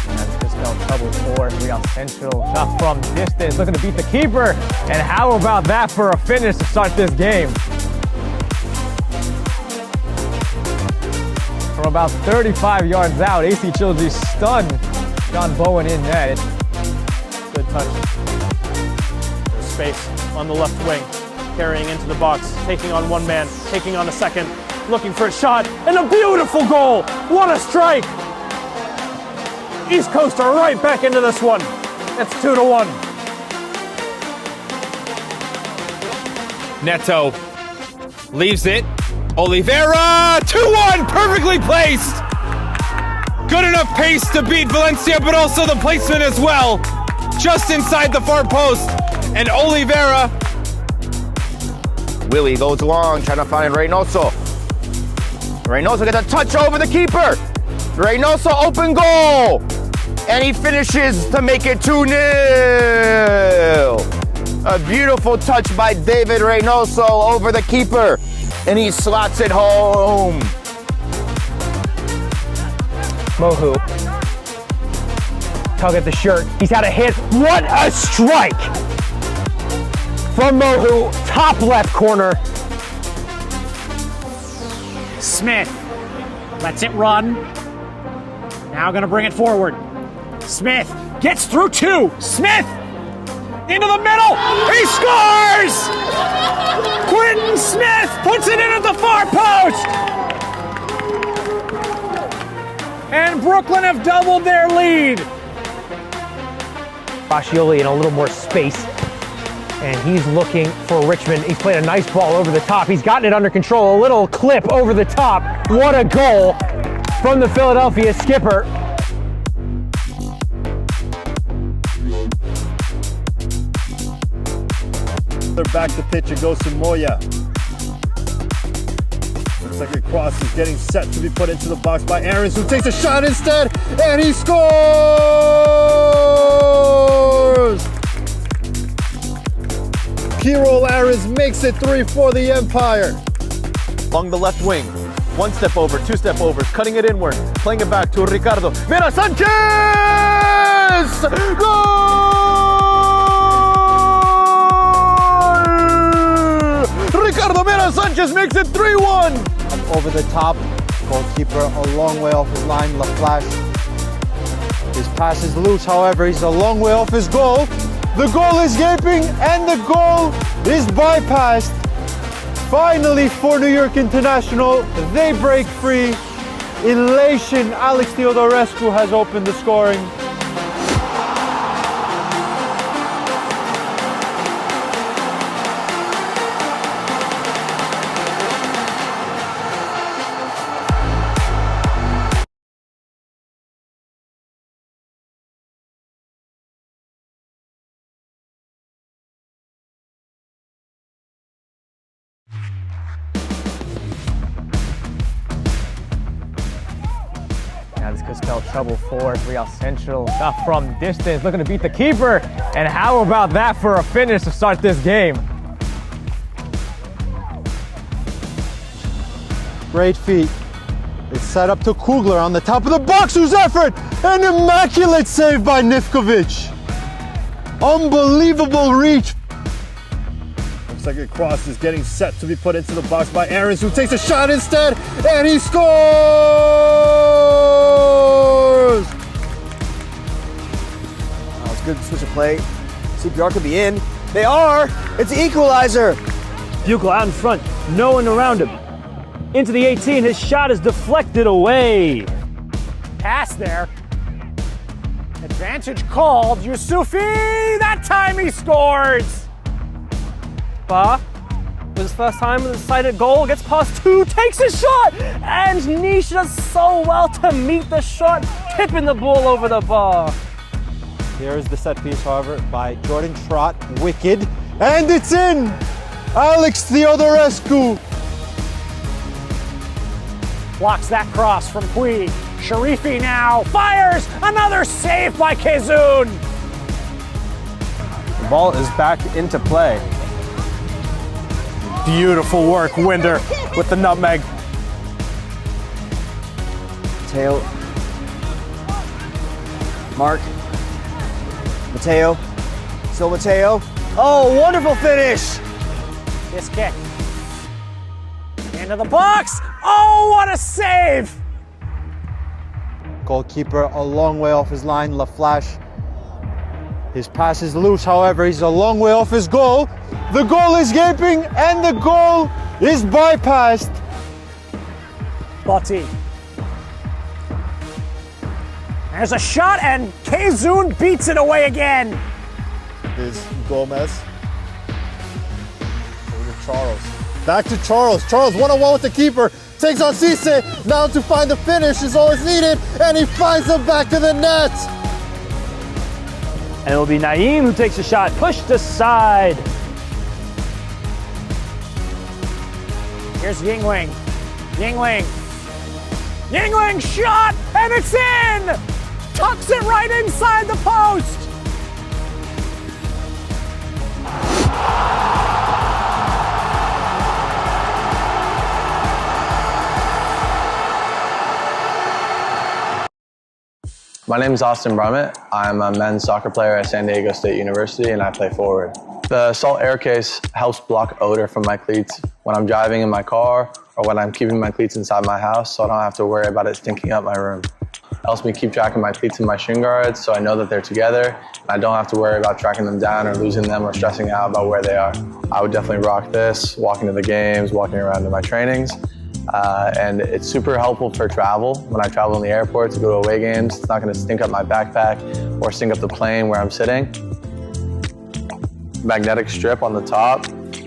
That's just no trouble for Real Central. Shot from distance, looking to beat the keeper. And how about that for a finish to start this game? From about 35 yards out, AC Trilogy stunned John Bowen in net. Good touch. There's space on the left wing, carrying into the box, taking on one man, taking on a second, looking for a shot, and a beautiful goal! What a strike! East Coast are right back into this one. It's 2-1. Neto leaves it. Oliveira, 2-1, perfectly placed. Good enough pace to beat Valencia, but also the placement as well. Just inside the far post. And Oliveira. Willie goes long, trying to find Reynoso. Reynoso gets a touch over the keeper. Reynoso open goal. And he finishes to make it 2-0. A beautiful touch by David Reynoso over the keeper. And he slots it home. Mohu. Tug at the shirt. He's had a hit. What a strike! From Mohu, top left corner. Smith lets it run. Now gonna bring it forward. Smith gets through 2. Smith into the middle. He scores! Quentin Smith puts it in at the far post. And Brooklyn have doubled their lead. Fascioli in a little more space. And he's looking for Richmond. He's played a nice ball over the top. He's gotten it under control. A little clip over the top. What a goal from the Philadelphia skipper. They're back to pitch. It goes to Moya. Looks like a cross is getting set to be put into the box by Aarons, who takes a shot instead, and he scores! Kiro Aarons makes it 3 for the Empire. Along the left wing, 1 step over, 2 step over, cutting it inward, playing it back to Ricardo. Mira Sanchez! Goal! Ricardo Mira Sanchez makes it 3-1. Over the top, goalkeeper a long way off his line, LaFlash. His pass is loose, however, he's a long way off his goal. The goal is gaping and the goal is bypassed. Finally for New York International, they break free. Elation, Alex Theodorescu has opened the scoring. Now this could spell trouble for Real Central. Up from distance, looking to beat the keeper. And how about that for a finish to start this game? Great feet. It's set up to Kugler on the top of the box, whose effort! An immaculate save by Nivkovic. Unbelievable reach. Looks like a cross is getting set to be put into the box by Aarons, who takes a shot instead, and he scores! That was good switch of play. CPR could be in. They are! It's the equalizer! Buchel out in front, no one around him. Into the 18, his shot is deflected away. Pass there. Advantage called. Yusufi, that time he scores. Ba, with his first time with a sighted goal, gets past 2, takes a shot, and Nish does so well to meet the shot, tipping the ball over the bar. Here is the set piece, however, by Jordan Trott, wicked, and it's in! Alex Theodorescu. Blocks that cross from Puig. Sharifi now fires. Another save by Kazun. The ball is back into play. Beautiful work, Winder, with the nutmeg. Mateo. Mark. Mateo. Still Mateo. Oh, wonderful finish! This kick. Into the box. Oh, what a save! Goalkeeper a long way off his line, LaFlash. His pass is loose, however, he's a long way off his goal. The goal is gaping and the goal is bypassed. Botti. There's a shot and Kazun beats it away again. Is Gomez. Over to Charles. Back to Charles. Charles one-on-one with the keeper. Takes on Cisse. Now to find the finish is all it's needed. And he finds them back to the net. And it'll be Naeem who takes a shot, pushed aside. Here's Yingling. Yingling Yingling shot, and it's in! Tucks it right inside the post! My name is Austin Brummett. I'm a men's soccer player at San Diego State University and I play forward. The salt air case helps block odor from my cleats when I'm driving in my car or when I'm keeping my cleats inside my house, so I don't have to worry about it stinking up my room. It helps me keep track of my cleats and my shin guards so I know that they're together and I don't have to worry about tracking them down or losing them or stressing out about where they are. I would definitely rock this, walking to the games, walking around to my trainings. And it's super helpful for travel. When I travel in the airport to go to away games, it's not going to stink up my backpack or stink up the plane where I'm sitting. Magnetic strip on the top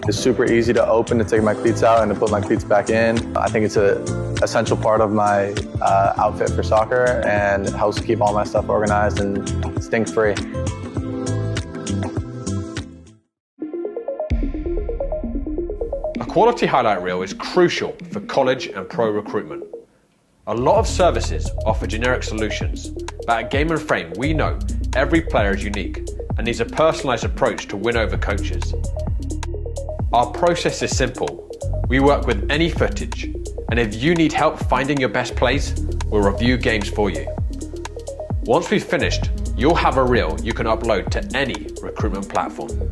is super easy to open to take my cleats out and to put my cleats back in. I think it's an essential part of my outfit for soccer and it helps keep all my stuff organized and stink-free. A quality highlight reel is crucial for college and pro recruitment. A lot of services offer generic solutions, but at Game & Frame we know every player is unique and needs a personalised approach to win over coaches. Our process is simple. We work with any footage, and if you need help finding your best plays, we'll review games for you. Once we've finished, you'll have a reel you can upload to any recruitment platform.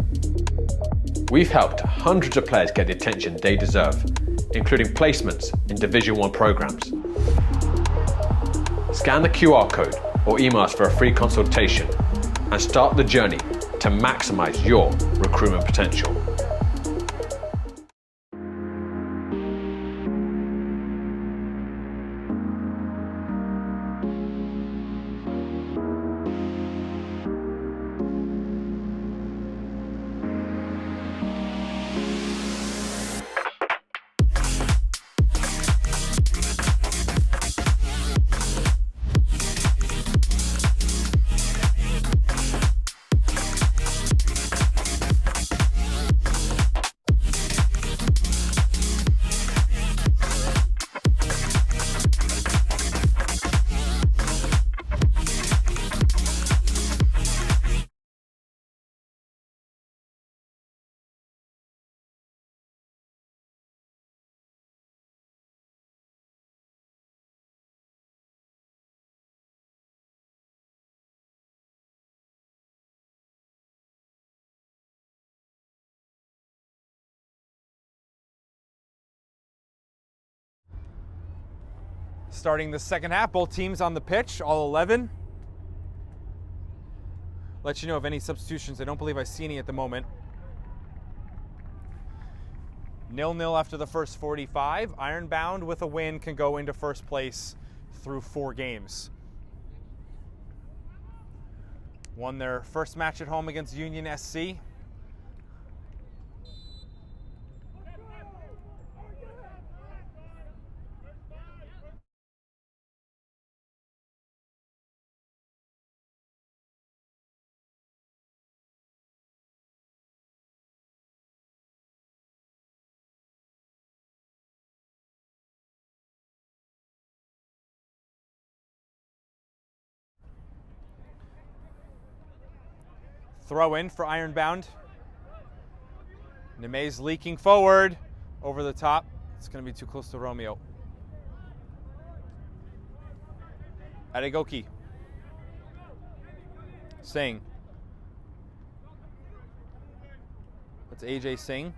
We've helped hundreds of players get the attention they deserve, including placements in Division I programs. Scan the QR code or email us for a free consultation and start the journey to maximize your recruitment potential. Starting the second half, both teams on the pitch, all 11. Let you know of any substitutions. I don't believe I see any at the moment. 0-0 after the first 45. Ironbound with a win can go into first place through 4 games. Won their first match at home against Union SC. Throw in for Ironbound. Neme's leaking forward over the top. It's going to be too close to Romeo. Adegoki. Singh. That's AJ Singh.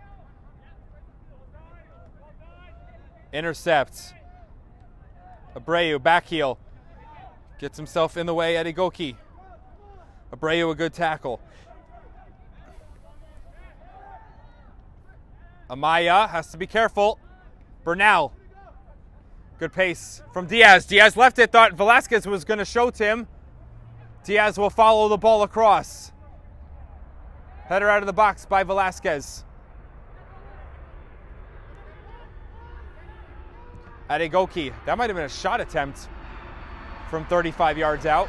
Intercepts. Abreu, back heel. Gets himself in the way, Adegoki. Abreu, a good tackle. Amaya has to be careful. Bernal. Good pace from Diaz. Diaz left it, thought Velasquez was going to show Tim. Diaz will follow the ball across. Header out of the box by Velasquez. Adegoki. That might have been a shot attempt from 35 yards out.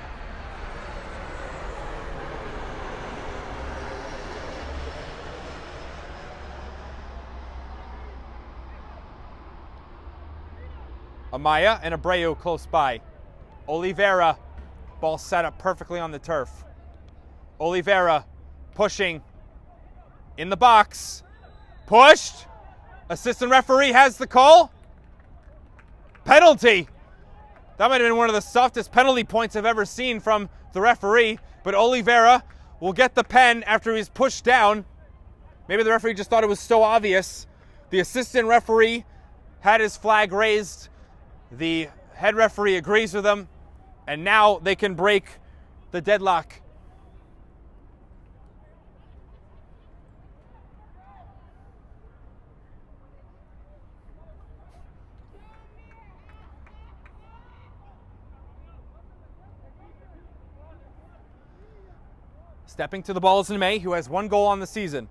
Amaya and Abreu close by. Oliveira, ball set up perfectly on the turf. Oliveira pushing in the box. Pushed. Assistant referee has the call. Penalty. That might have been one of the softest penalty points I've ever seen from the referee, but Oliveira will get the pen after he's pushed down. Maybe the referee just thought it was so obvious. The assistant referee had his flag raised. The head referee agrees with him, and now they can break the deadlock. Stepping to the ball is Neme, who has 1 goal on the season.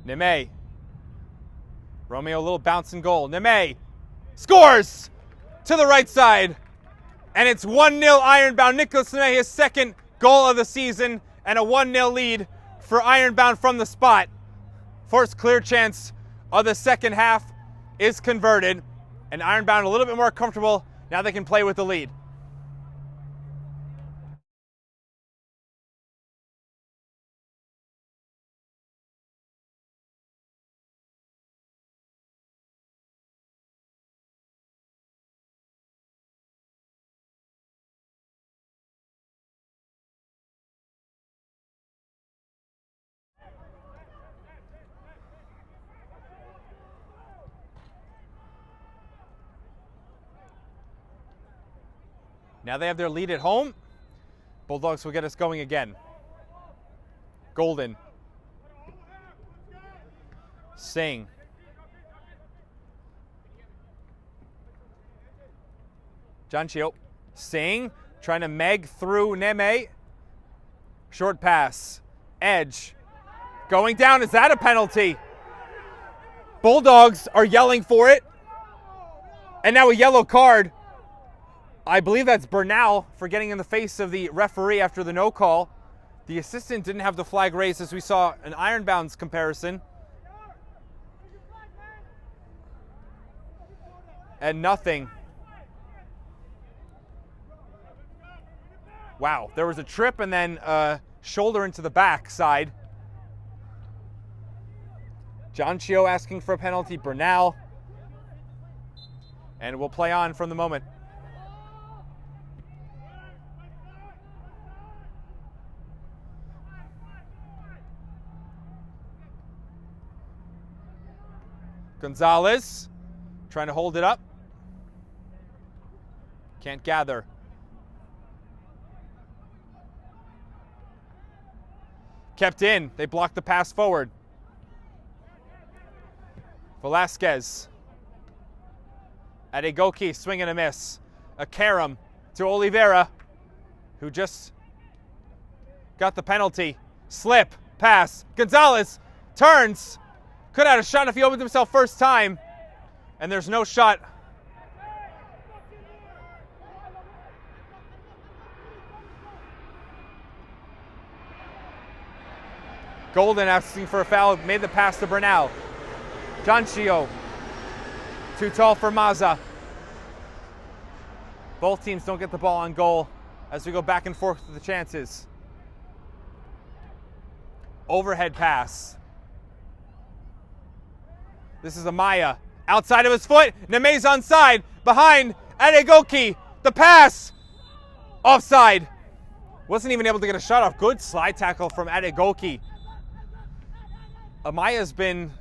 Neme. Romeo, a little bouncing goal. Neme scores to the right side. And it's 1-0 Ironbound. Nicholas Neme, his 2nd goal of the season, and a 1-0 lead for Ironbound from the spot. First clear chance of the second half is converted, and Ironbound a little bit more comfortable. Now they can play with the lead. Now they have their lead at home. Bulldogs will get us going again. Golden. Singh. Janchio. Singh trying to meg through Neme. Short pass. Edge. Going down. Is that a penalty? Bulldogs are yelling for it. And now a yellow card. I believe that's Bernal for getting in the face of the referee after the no call. The assistant didn't have the flag raised, as we saw an Ironbound's comparison. And nothing. Wow, there was a trip and then a shoulder into the back side. Janchio asking for a penalty, Bernal. And we'll play on from the moment. Gonzalez trying to hold it up. Can't gather. Kept in. They blocked the pass forward. Velasquez. Adegoki, swing and a miss. A carom to Oliveira, who just got the penalty. Slip, pass. Gonzalez turns. Could have had a shot if he opened himself first time. And there's no shot. Golden asking for a foul, made the pass to Bernal. Janchio, too tall for Maza. Both teams don't get the ball on goal as we go back and forth with the chances. Overhead pass. This is Amaya. Outside of his foot. Neme's onside. Behind Adegoki. The pass. Offside. Wasn't even able to get a shot off. Good slide tackle from Adegoki. Amaya's been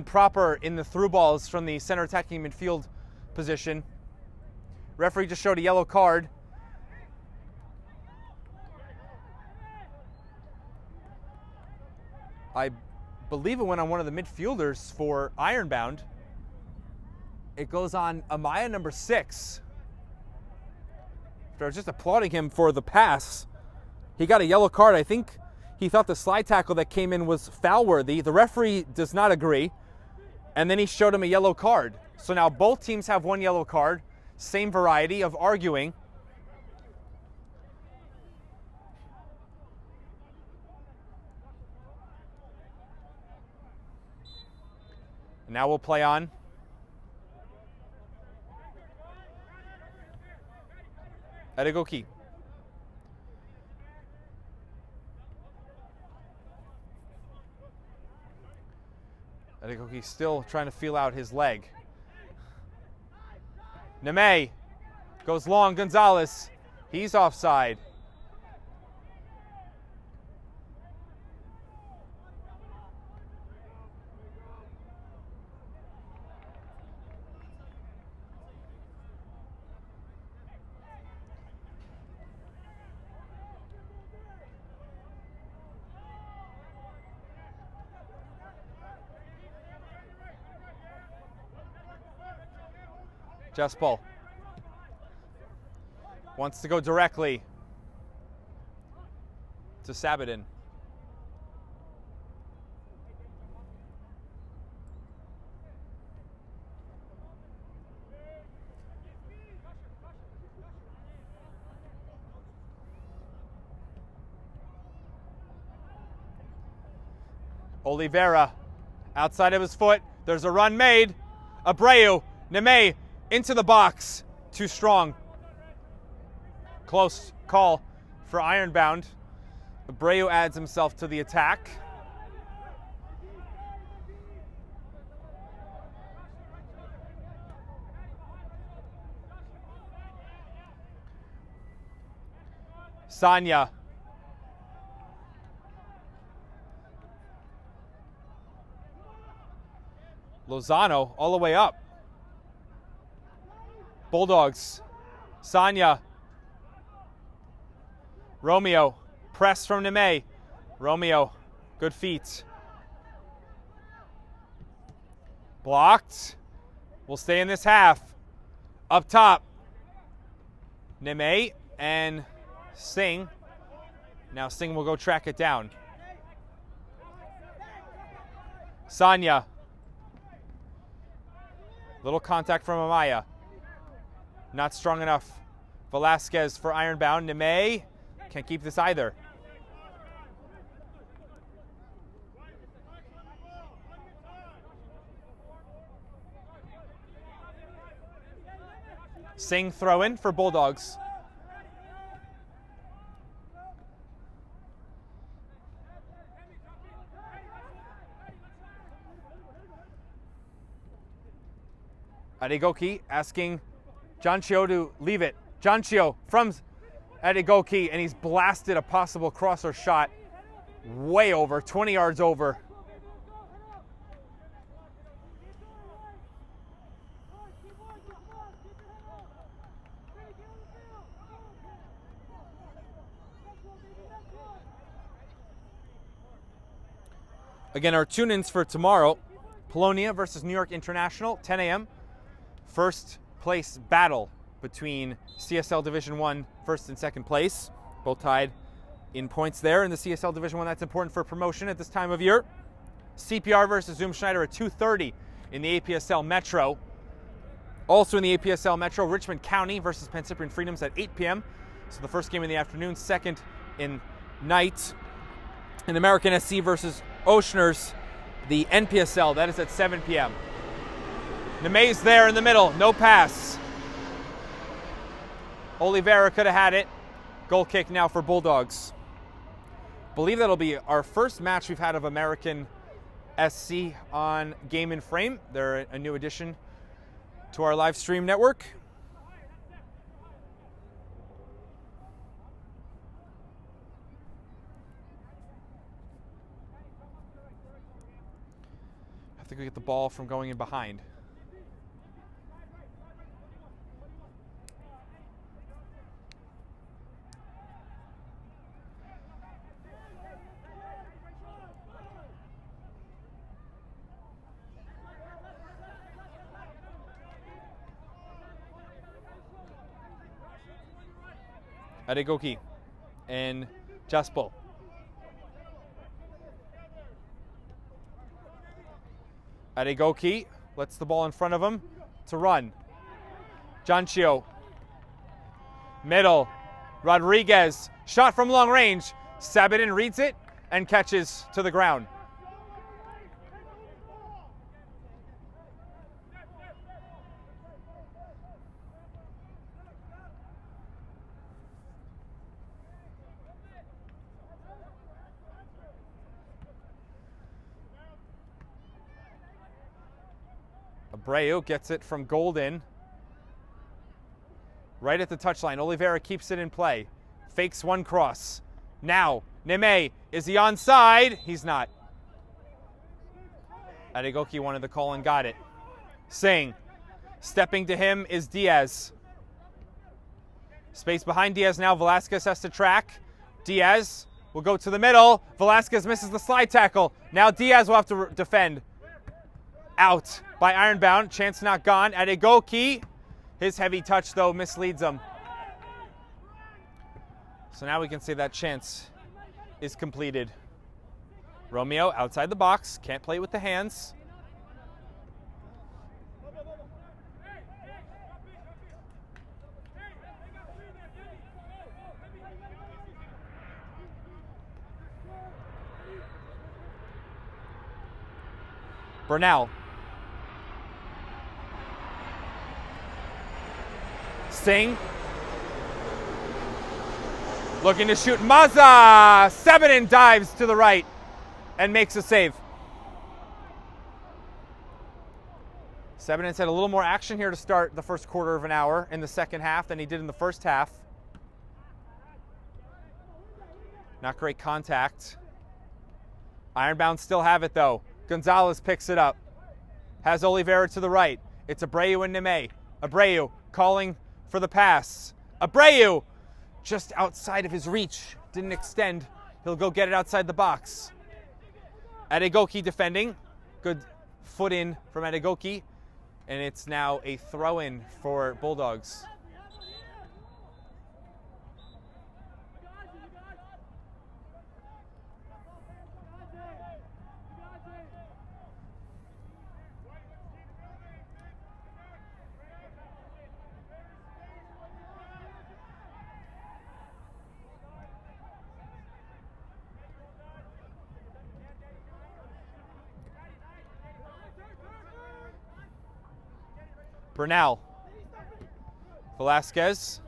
proper in the through balls from the center attacking midfield position. Referee just showed a yellow card. I believe it went on one of the midfielders for Ironbound. It goes on Amaya, number 6. After I was just applauding him for the pass, he got a yellow card. I think he thought the slide tackle that came in was foul worthy. The referee does not agree. And then he showed him a yellow card. So now both teams have 1 yellow card. Same variety of arguing. Now we'll play on. Adegoki. Adegoki still trying to feel out his leg. Neme goes long. Gonzalez. He's offside. Just wants to go directly to Sabadin. Oliveira outside of his foot. There's a run made. Abreu, Neme into the box. Too strong. Close call for Ironbound. Abreu adds himself to the attack. Sanya. Lozano all the way up. Bulldogs. Sanya. Romeo. Press from Neme. Romeo. Good feet. Blocked. We'll stay in this half. Up top. Neme and Singh. Now Singh will go track it down. Sanya. Little contact from Amaya. Not strong enough. Velasquez for Ironbound. Neme can't keep this either. Singh throw in for Bulldogs. Adegoki asking Janchio to leave it. Janchio from Adegoki, and he's blasted a possible crosser shot way over, 20 yards over. Again, our tune-ins for tomorrow, Polonia versus New York International, 10 a.m. First place battle between CSL Division 1 first and second place, both tied in points there in the CSL Division 1. That's important for promotion at this time of year. CPR versus Zoom Schneider at 2:30 in the APSL Metro. Also in the APSL Metro, Richmond County versus Pan Cyprian Freedoms at 8 p.m. So the first game in the afternoon, second in night. And American SC versus Oceaners, the NPSL, that is at 7 p.m. Neme's there in the middle, no pass. Oliveira could have had it. Goal kick now for Bulldogs. Believe that'll be our first match we've had of American SC on Game in Frame. They're a new addition to our live stream network. I think we get the ball from going in behind. Adegoki and Jaspal. Adegoki lets the ball in front of him to run. Janchio. Middle. Rodriguez. Shot from long range. Sabadin reads it and catches to the ground. Abreu gets it from Golden. Right at the touchline. Oliveira keeps it in play. Fakes one cross. Now, Neme, is he onside? He's not. Adegoke wanted the call and got it. Singh. Stepping to him is Diaz. Space behind Diaz now. Velasquez has to track. Diaz will go to the middle. Velasquez misses the slide tackle. Now Diaz will have to defend. Out by Ironbound. Chance not gone. Adegoke. His heavy touch, though, misleads him. So now we can say that chance is completed. Romeo outside the box. Can't play with the hands. Bernal. Singh. Looking to shoot. Mazza! Sebenin dives to the right and makes a save. Sebenin's had a little more action here to start the first quarter of an hour in the second half than he did in the first half. Not great contact. Ironbound still have it, though. Gonzalez picks it up. Has Oliveira to the right. It's Abreu and Neme. Abreu calling for the pass. Abreu just outside of his reach. Didn't extend. He'll go get it outside the box. Adegoke defending. Good foot in from Adegoke. And it's now a throw-in for Bulldogs. Bernal, Velasquez,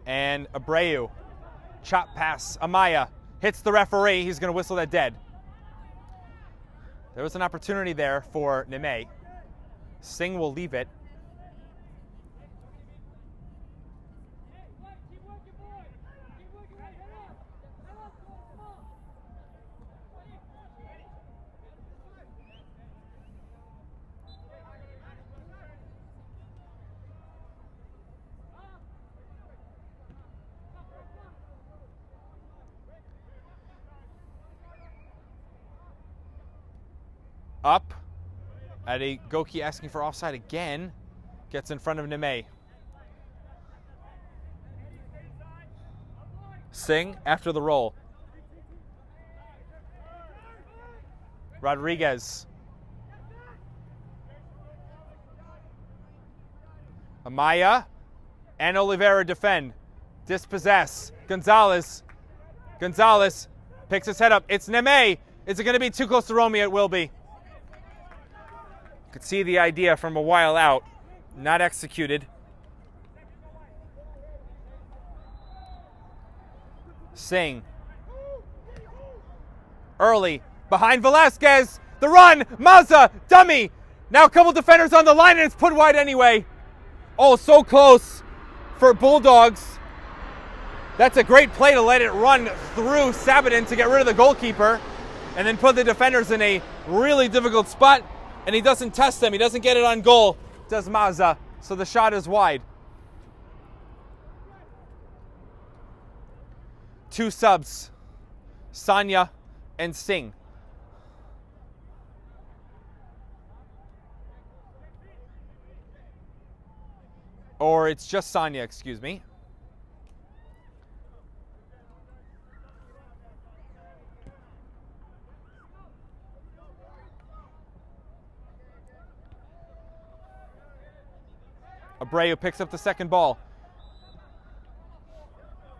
and Abreu. Chop pass. Amaya hits the referee. He's going to whistle that dead. There was an opportunity there for Neme. Singh will leave it. Up. Adegoke asking for offside again. Gets in front of Neme. Singh after the roll. Rodriguez. Amaya and Oliveira defend. Dispossess. Gonzalez. Gonzalez picks his head up. It's Neme. Is it going to be too close to Romeo? It will be. Could see the idea from a while out. Not executed. Singh. Early. Behind Velasquez. The run. Mazza. Dummy. Now a couple defenders on the line and it's put wide anyway. Oh, so close for Bulldogs. That's a great play to let it run through Sabatin to get rid of the goalkeeper and then put the defenders in a really difficult spot. And he doesn't test them. He doesn't get it on goal. Does Mazza. So the shot is wide. Two subs. Sanya and Singh. Or it's just Sanya, excuse me. Abreu picks up the second ball.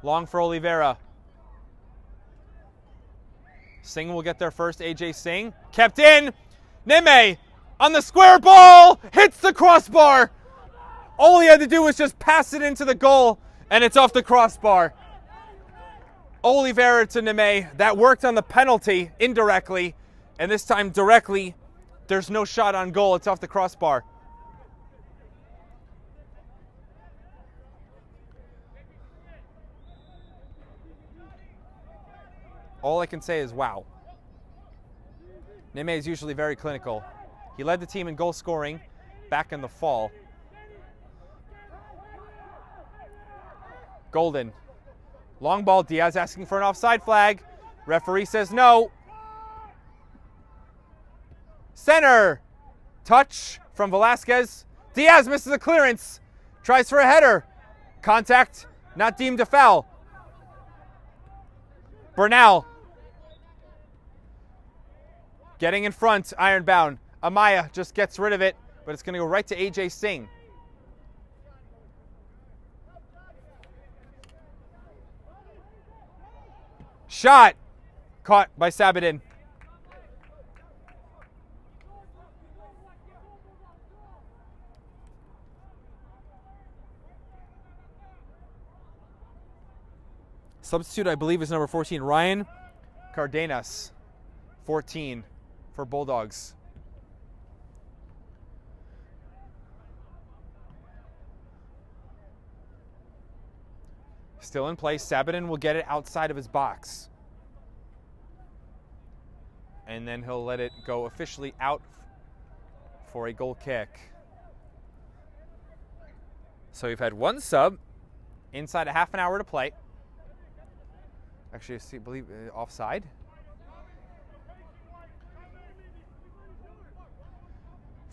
Long for Oliveira. Singh will get there first. AJ Singh. Kept in. Neme on the square ball. Hits the crossbar. All he had to do was just pass it into the goal, and it's off the crossbar. Oliveira to Neme. That worked on the penalty indirectly, and this time directly There's no shot on goal. It's off the crossbar. All I can say is wow. Neme is usually very clinical. He led the team in goal scoring back in the fall. Golden. Long ball. Diaz asking for an offside flag. Referee says no. Center. Touch from Velasquez. Diaz misses a clearance. Tries for a header. Contact. Not deemed a foul. Bernal. Getting in front. Ironbound. Amaya just gets rid of it, but it's going to go right to AJ Singh. Shot. Caught by Sabadin. Substitute, I believe, is number 14, Ryan Cardenas, 14 for Bulldogs. Still in play. Sabadin will get it outside of his box. And then he'll let it go officially out for a goal kick. So we've had one sub inside a half an hour to play. Actually, I believe offside.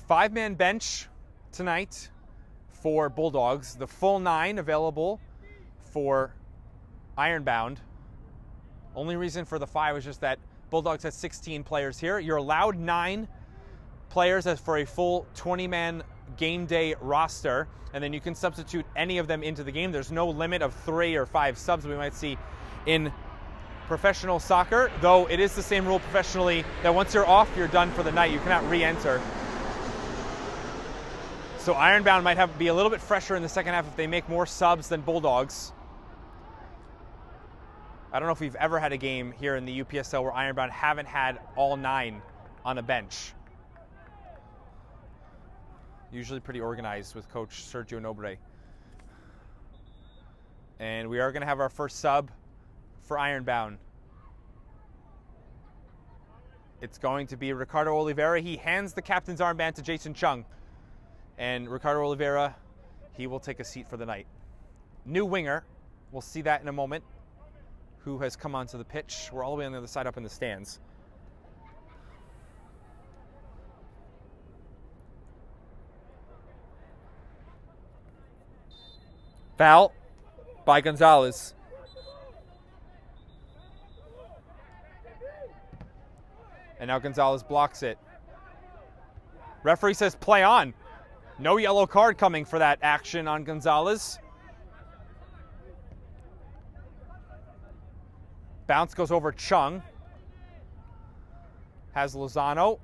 Five-man bench tonight for Bulldogs. The full 9 available for Ironbound. Only reason for the 5 is just that Bulldogs has 16 players here. You're allowed 9 players as for a full 20-man game day roster, and then you can substitute any of them into the game. There's no limit of 3 or 5 subs we might see in professional soccer, though it is the same rule professionally that once you're off, you're done for the night. You cannot re-enter. So Ironbound might be a little bit fresher in the second half if they make more subs than Bulldogs. I don't know if we've ever had a game here in the UPSL where Ironbound haven't had all 9 on a bench. Usually pretty organized with Coach Sergio Nobre. And we are going to have our first sub for Ironbound. It's going to be Ricardo Oliveira. He hands the captain's armband to Jason Chung. And Ricardo Oliveira, he will take a seat for the night. New winger, we'll see that in a moment, who has come onto the pitch. We're all the way on the other side up in the stands. Foul by Gonzalez. And now Gonzalez blocks it. Referee says play on. No yellow card coming for that action on Gonzalez. Bounce goes over Chung. Has Lozano.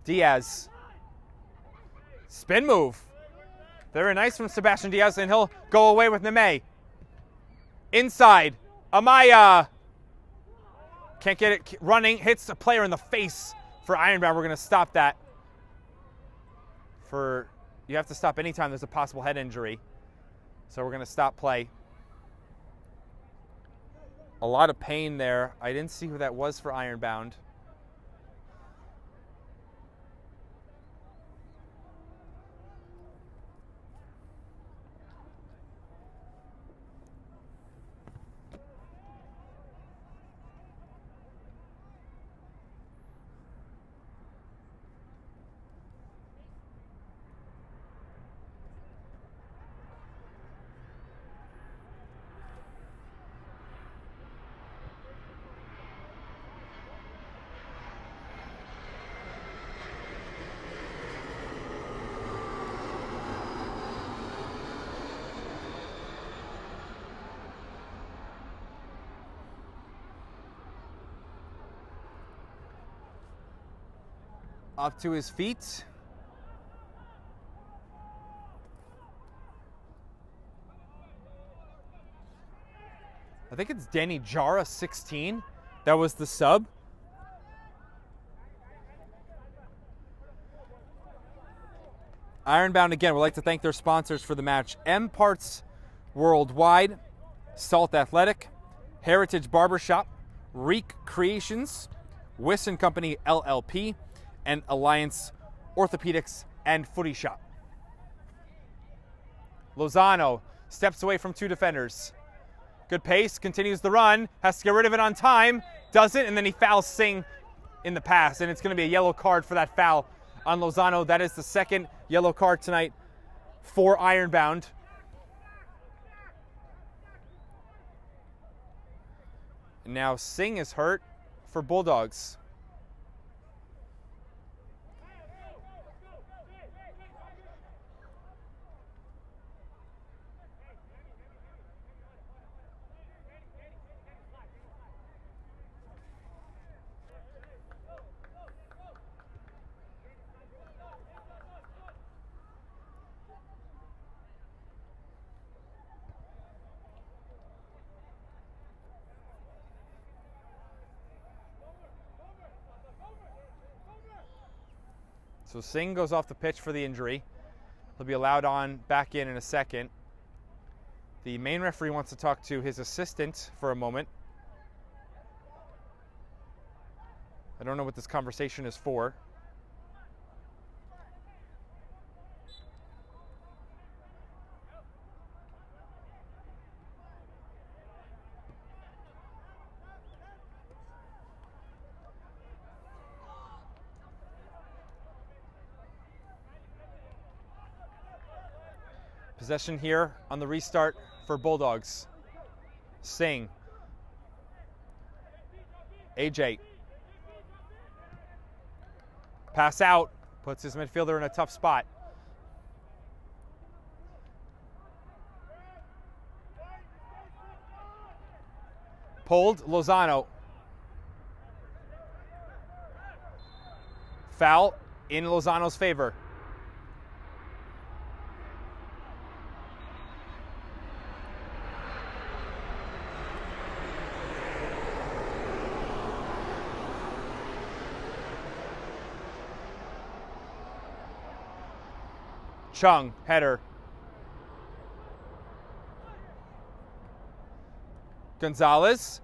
Diaz. Spin move. Very nice from Sebastian Diaz, and he'll go away with Neme. Inside. Amaya. Can't get it running. Hits a player in the face for Ironbound. We're going to stop that. You have to stop anytime there's a possible head injury. So we're going to stop play. A lot of pain there. I didn't see who that was for Ironbound. Up to his feet. think it's Danny Jara, 16. That was the sub. Ironbound, again, would like to thank their sponsors for the match. M Parts Worldwide, Salt Athletic, Heritage Barbershop, Reek Creations, Wisson Company LLP, and Alliance Orthopedics and Footy Shop. Lozano steps away from 2 defenders. Good pace, continues the run, has to get rid of it on time, does it, and then he fouls Singh in the pass, and it's going to be a yellow card for that foul on Lozano. That is the second yellow card tonight for Ironbound. And now Singh is hurt for Bulldogs. So Singh goes off the pitch for the injury. He'll be allowed on back in a second. The main referee wants to talk to his assistant for a moment. I don't know what this conversation is for. Possession here on the restart for Bulldogs. Singh. AJ. Pass out. Puts his midfielder in a tough spot. Pulled. Lozano. Foul in Lozano's favor. Chung, header. Gonzalez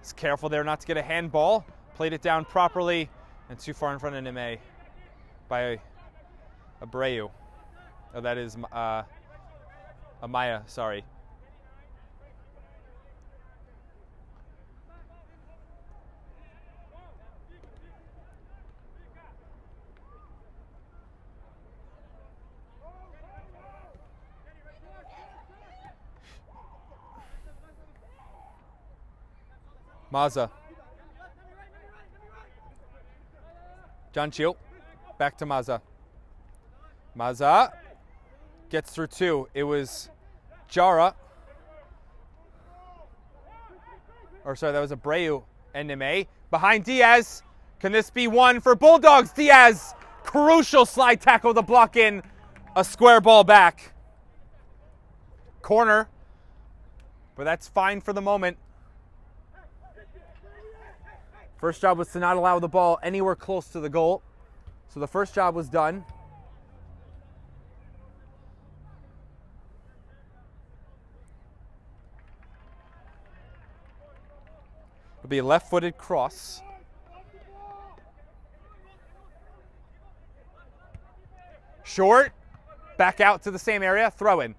is careful there not to get a handball. Played it down properly and too far in front of Nime by Abreu. Oh, that is Amaya, sorry. Maza. John Chiu. Back to Maza. Maza gets through 2. It was Jara. Or sorry, that was Abreu and Nime. Behind Diaz. Can this be one for Bulldogs? Diaz. Crucial slide tackle to block in a square ball back. Corner. But that's fine for the moment. First job was to not allow the ball anywhere close to the goal. So the first job was done. It'll be a left-footed cross. Short, back out to the same area, throw in.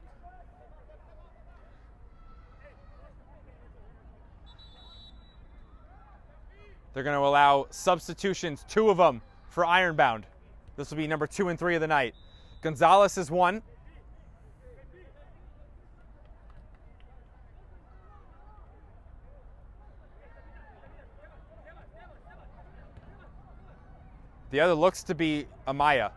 They're going to allow substitutions, 2 of them for Ironbound. This will be number 2 and 3 of the night. Gonzalez is 1. The other looks to be Amaya.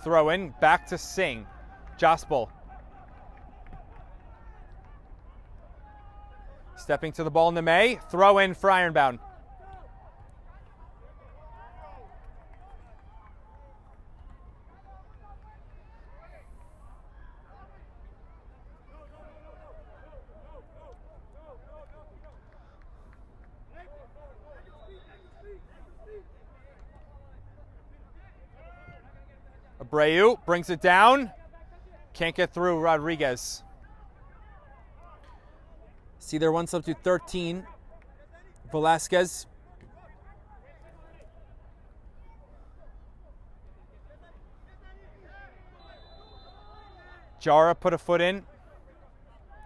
Throw in, back to Singh. Jaspal. Stepping to the ball, Neme. Throw in for Ironbound. Abreu brings it down. Can't get through Rodriguez. See their one substitute 13. Velasquez. Jara put a foot in.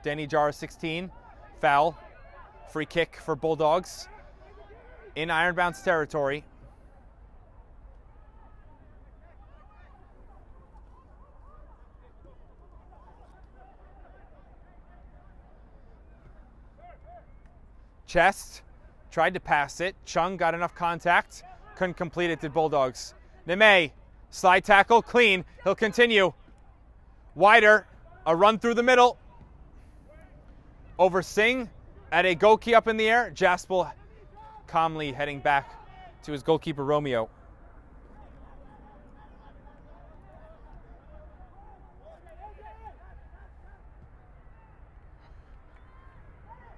Danny Jara 16. Foul. Free kick for Bulldogs. In Ironbound's territory. Chest, tried to pass it. Chung got enough contact. Couldn't complete it, did Bulldogs. Neme, slide tackle, clean. He'll continue. Wider, a run through the middle. Over Singh, at a goal key up in the air. Jaspal calmly heading back to his goalkeeper, Romeo.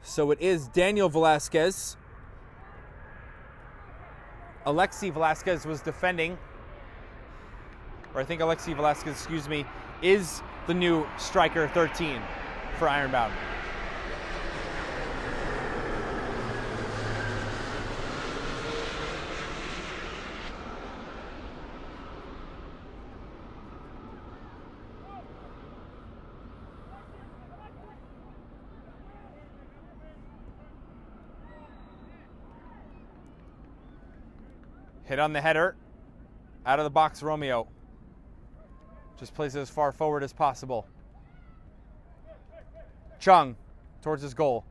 So it is Daniel Velasquez. Alexi Velasquez was defending. Or I think Alexi Velasquez, excuse me, is the new striker 13 for Ironbound. Hit on the header. Out of the box, Romeo. Just plays it as far forward as possible. Chung towards his goal.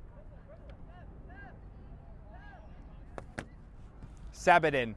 Sabadin.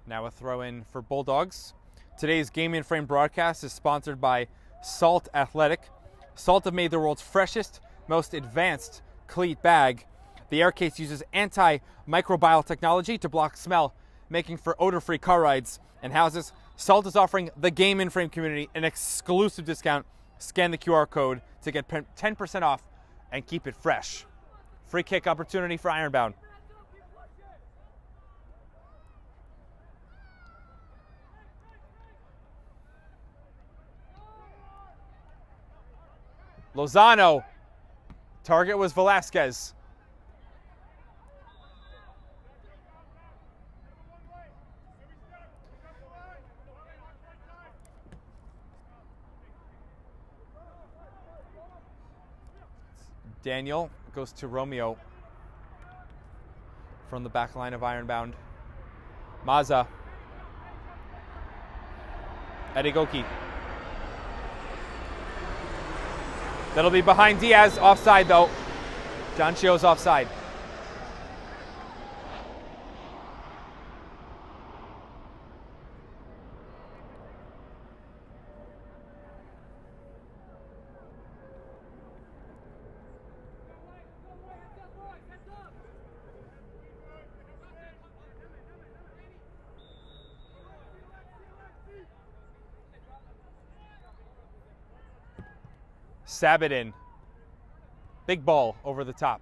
Now a throw in for Bulldogs. Today's Game in Frame broadcast is sponsored by Salt Athletic. Salt have made the world's freshest, most advanced cleat bag. The air case uses anti-microbial technology to block smell, making for odor-free car rides and houses. Salt is offering the Game in Frame community an exclusive discount. Scan the QR code to get 10% off and keep it fresh. Free kick opportunity for Ironbound. Lozano. Target was Velasquez. Daniel goes to Romeo from the back line of Ironbound. Maza. Edigoki. That'll be behind Diaz, offside though. John Chio's offside. Sabadin. Big ball over the top.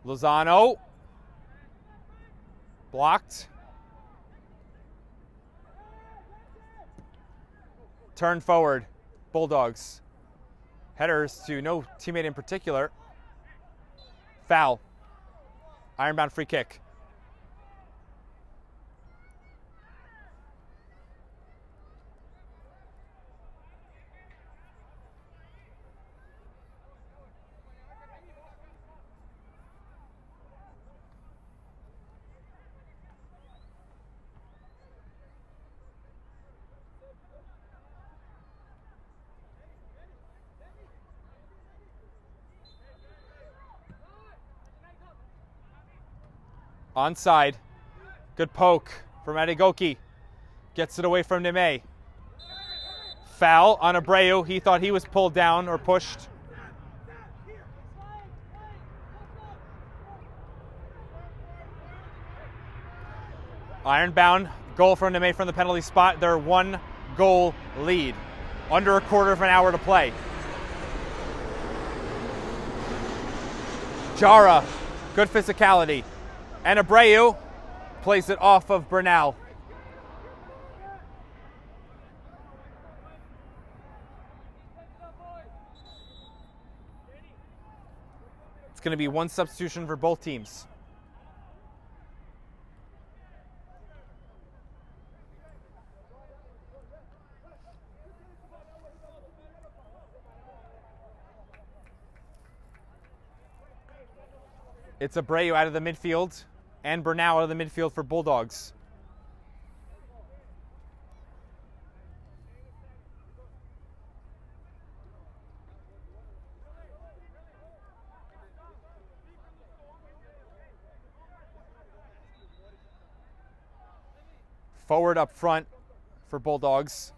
Lozano. Blocked. Turn forward. Bulldogs. Headers to no teammate in particular. Foul. Ironbound free kick. Onside. Good poke from Adegoki. Gets it away from Neme. Foul on Abreu. He thought he was pulled down or pushed. Ironbound. Goal from Neme from the penalty spot. Their 1-goal lead. Under a quarter of an hour to play. Jara. Good physicality. And Abreu plays it off of Bernal. It's going to be one substitution for both teams. It's Abreu out of the midfield and Bernal out of the midfield for Bulldogs. Forward up front for Bulldogs.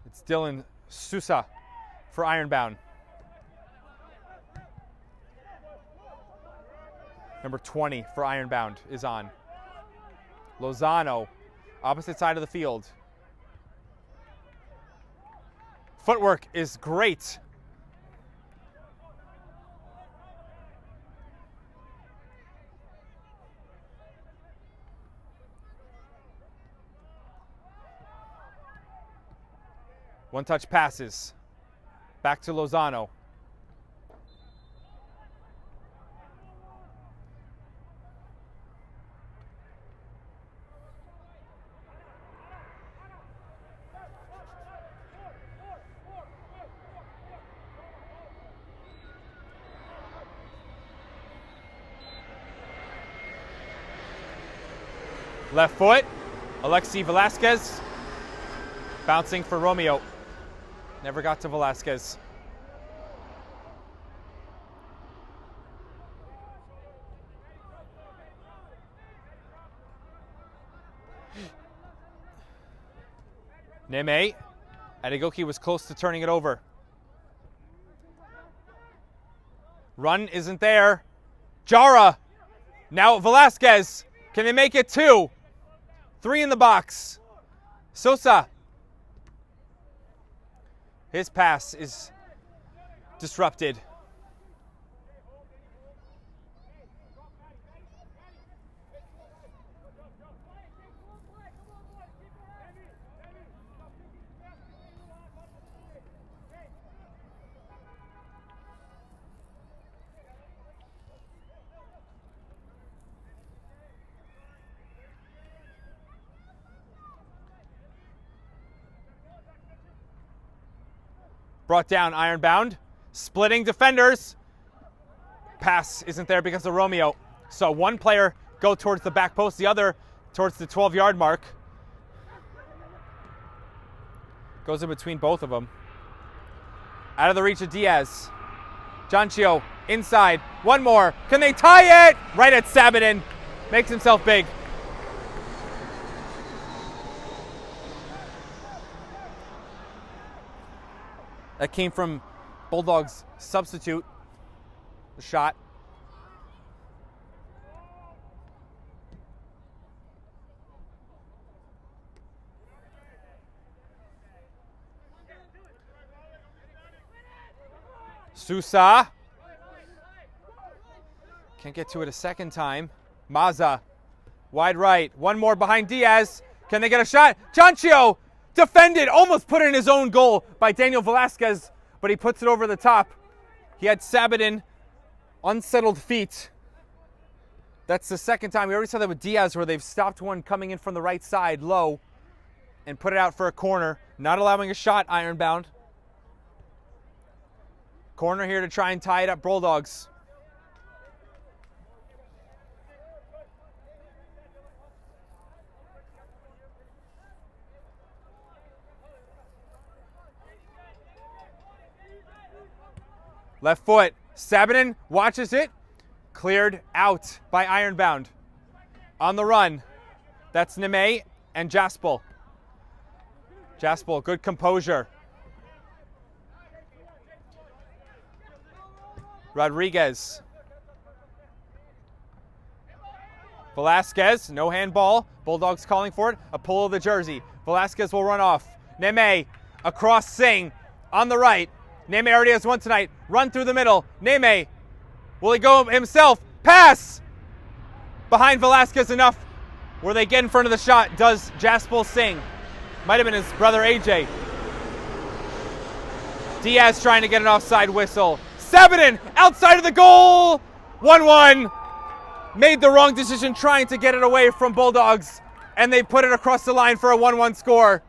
It's Dylan Sousa for Ironbound. Number 20 for Ironbound is on. Lozano, opposite side of the field. Footwork is great. One-touch passes. Back to Lozano. Left foot. Alexi Velasquez. Bouncing for Romeo. Never got to Velasquez. Neme. Adegoki was close to turning it over. Run isn't there. Jara. Now Velasquez. Can they make it 2? 3 in the box. Sosa. His pass is disrupted. Brought down Ironbound, splitting defenders. Pass isn't there because of Romeo. So one player go towards the back post, the other towards the 12-yard mark. Goes in between both of them. Out of the reach of Diaz. Jancio inside, one more. Can they tie it? Right at Sabatin, makes himself big. That came from Bulldogs' substitute. The shot. Sousa. Can't get to it a second time. Maza. Wide right. One more behind Diaz. Can they get a shot? Jancio Defended, almost put in his own goal by Daniel Velasquez, but he puts it over the top. He had Sabatin, unsettled feet. That's the second time. We already saw that with Diaz, where they've stopped one coming in from the right side, low, and put it out for a corner. Not allowing a shot, Ironbound. Corner here to try and tie it up, Bulldogs. Left foot, Sabatin watches it. Cleared out by Ironbound. On the run, that's Neme and Jaspel. Jaspel, good composure. Rodriguez. Velasquez, no handball. Bulldogs calling for it. A pull of the jersey. Velasquez will run off. Neme, across Singh, on the right. Neme already has one tonight. Run through the middle. Neme, will he go himself? Pass! Behind Velasquez enough where they get in front of the shot. Does Jaspel Singh. Might have been his brother AJ. Diaz trying to get an offside whistle. Sabatin outside of the goal. 1-1. Made the wrong decision trying to get it away from Bulldogs, and they put it across the line for a 1-1 score.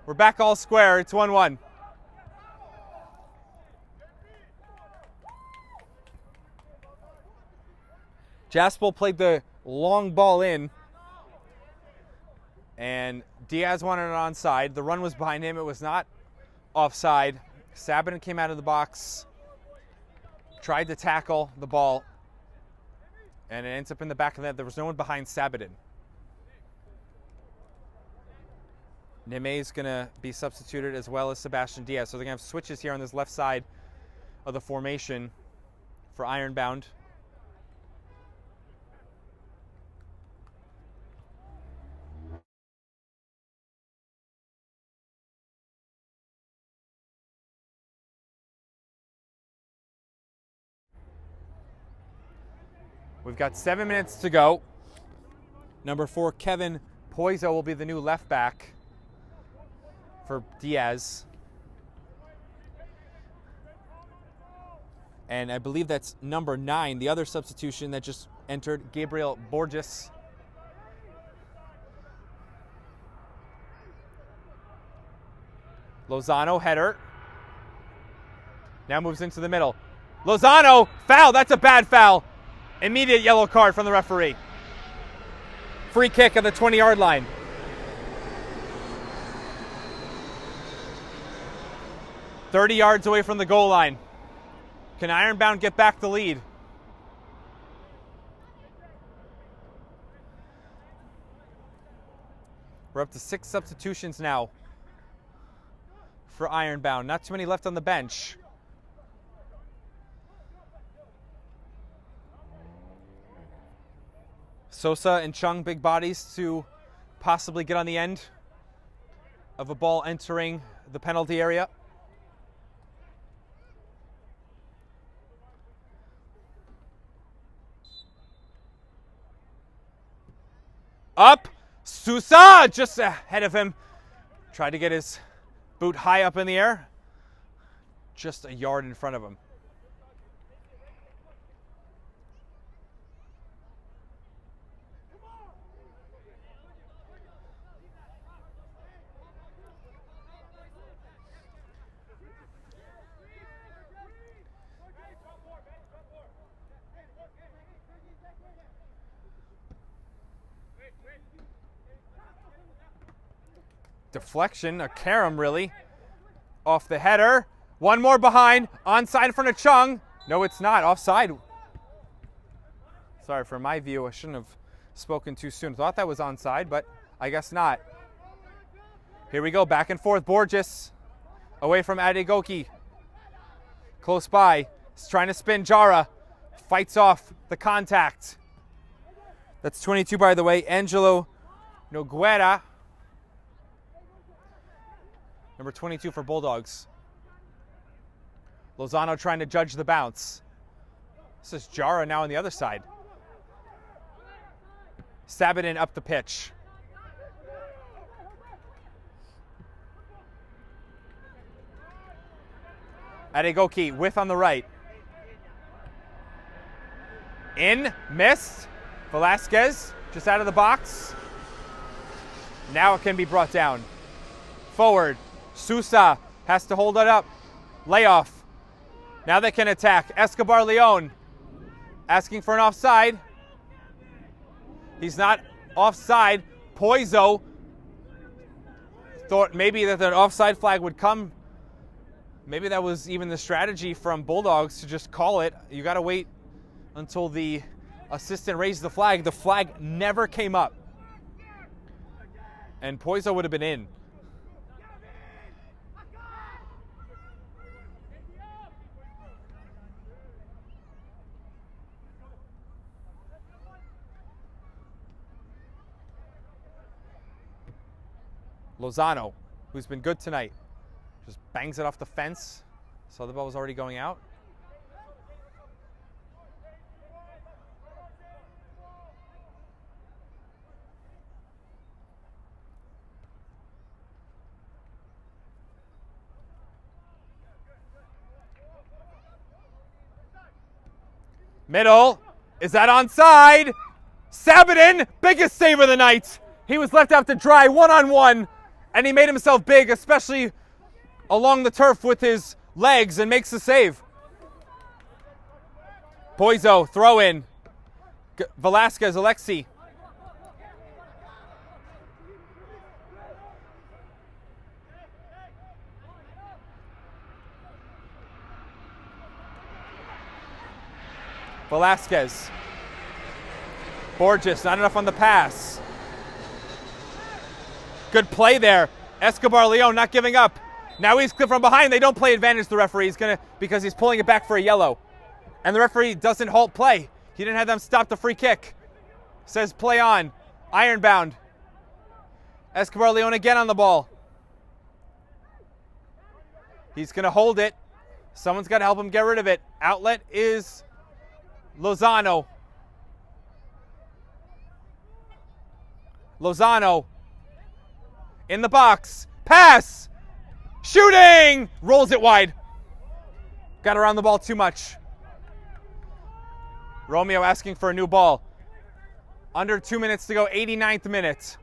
We're back all square. It's 1-1. Jaspel played the long ball in, and Diaz wanted it onside. The run was behind him. It was not offside. Sabatin came out of the box, tried to tackle the ball, and it ends up in the back of the net. There was no one behind Sabatin. Neme is going to be substituted as well as Sebastian Diaz. So they're going to have switches here on this left side of the formation for Ironbound. We've got 7 minutes to go. Number 4, Kevin Poiso will be the new left back for Diaz. And I believe that's number 9, the other substitution that just entered, Gabriel Borges. Lozano header. Now moves into the middle. Lozano, foul, that's a bad foul. Immediate yellow card from the referee. Free kick at the 20-yard line. "30 yards away from the goal line. Can Ironbound get back the lead? We're up to 6 substitutions now for Ironbound. Not too many left on the bench. Sosa and Chung, big bodies to possibly get on the end of a ball entering the penalty area. Up, Sousa just ahead of him. Tried to get his boot high up in the air. Just a yard in front of him. Deflection, a carom really, off the header. One more behind, onside in front of Chung. No, it's not, offside. Sorry, for my view, I shouldn't have spoken too soon. Thought that was onside, but I guess not. Here we go, back and forth. Borges away from Adegoki. Close by, he's trying to spin Jara. Fights off the contact. That's 22, by the way, Angelo Noguera. Number 22 for Bulldogs. Lozano trying to judge the bounce. This is Jara now on the other side. Sabatin up the pitch. Adegoki, width on the right. In, missed. Velasquez, just out of the box. Now it can be brought down. Forward, Sousa has to hold it up. Layoff. Now they can attack. Escobar Leon asking for an offside. He's not offside. Poiso thought maybe that an offside flag would come. Maybe that was even the strategy from Bulldogs to just call it. You got to wait until the assistant raised the flag. The flag never came up. And Poiso would have been in. Lozano, who's been good tonight, just bangs it off the fence. So the ball was already going out. Middle. Is that onside? Sabatin, biggest save of the night. He was left out to dry one-on-one, and he made himself big, especially along the turf with his legs, and makes the save. Poiso, throw in. Velasquez, Alexi. Velasquez. Borges, not enough on the pass. Good play there. Escobar Leon not giving up. Now he's from behind. They don't play advantage, the referee. Because he's pulling it back for a yellow. And the referee doesn't halt play. He didn't have them stop the free kick. Says play on. Ironbound. Escobar Leon again on the ball. He's going to hold it. Someone's got to help him get rid of it. Outlet is Lozano. Lozano in the box. Pass. Shooting. Rolls it wide. Got around the ball too much. Romeo asking for a new ball. Under 2 minutes to go, 89th minute.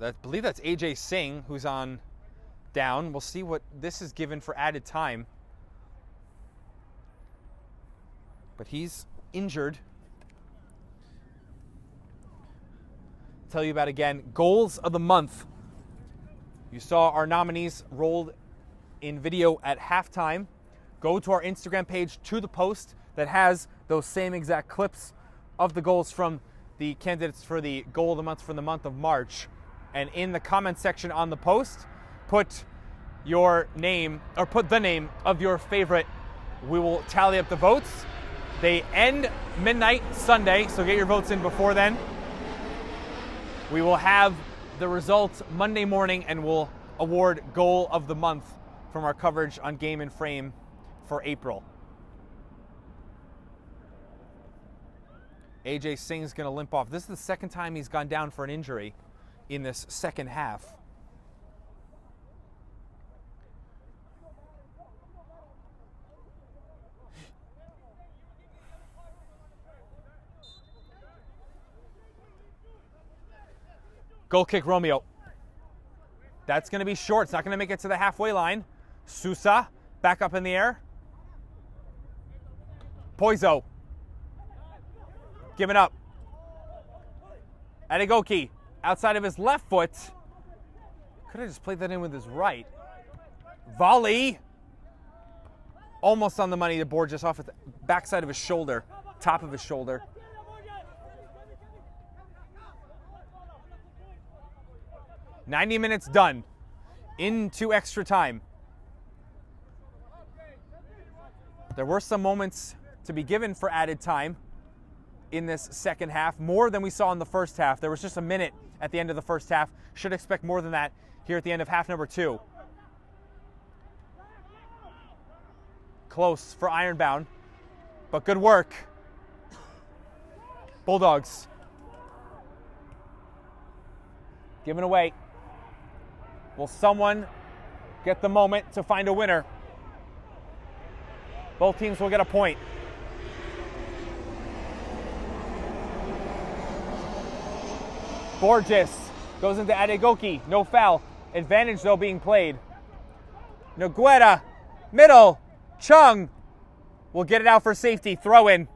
I believe that's AJ Singh who's on down. We'll see what this is given for added time. But he's injured. Tell you about again, goals of the month. You saw our nominees rolled in video at halftime. Go to our Instagram page to the post that has those same exact clips of the goals from the candidates for the goal of the month for the month of March. And in the comment section on the post, put your name, or put the name of your favorite. We will tally up the votes. They end midnight Sunday, so get your votes in before then. We will have the results Monday morning, and we'll award goal of the month from our coverage on Game and Frame for April. AJ Singh's going to limp off. This is the second time he's gone down for an injury in this second half. Goal kick, Romeo. That's going to be short. It's not going to make it to the halfway line. Sousa, back up in the air. Poiso. Giving up. Adegoki, outside of his left foot. Could have just played that in with his right. Volley. Almost on the money to Borges off at the backside of his shoulder, top of his shoulder. "90 minutes done. Into extra time. There were some moments to be given for added time. in this second half, more than we saw in the first half. There was just a minute at the end of the first half. Should expect more than that here at the end of half number 2. Close for Ironbound, but good work. Bulldogs. Giving away. Will someone get the moment to find a winner? Both teams will get a point. Borges goes into Adegoki, no foul. Advantage though being played. Noguera, middle, Chung will get it out for safety, throw in.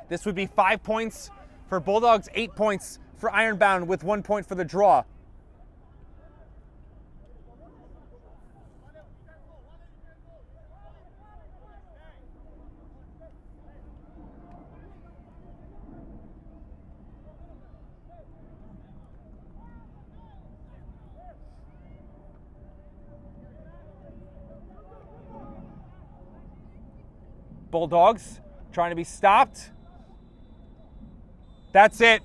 This would be 5 points for Bulldogs, 8 points for Ironbound with 1 point for the draw. Bulldogs trying to be stopped. That's it.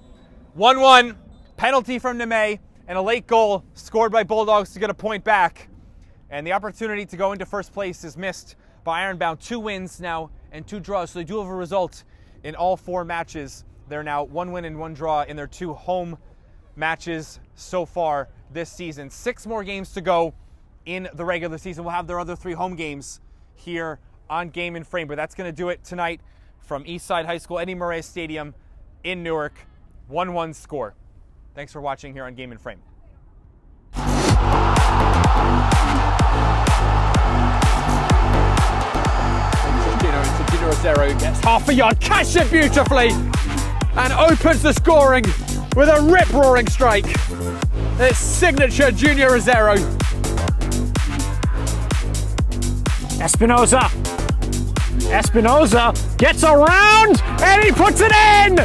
1-1. Penalty from Neme and a late goal scored by Bulldogs to get a point back. And the opportunity to go into first place is missed by Ironbound. 2 wins now and 2 draws. So they do have a result in all 4 matches. They're now 1 win and 1 draw in their 2 home matches so far this season. 6 more games to go in the regular season. We'll have their other 3 home games here on Game and Frame, but that's going to do it tonight from Eastside High School, Eddie Murray Stadium in Newark. 1-1 score. Thanks for watching here on Game and Frame. Junior Rosero gets half a yard, cash it beautifully, and opens the scoring with a rip-roaring strike. It's signature Junior Rosero. Espinoza gets around and he puts it in!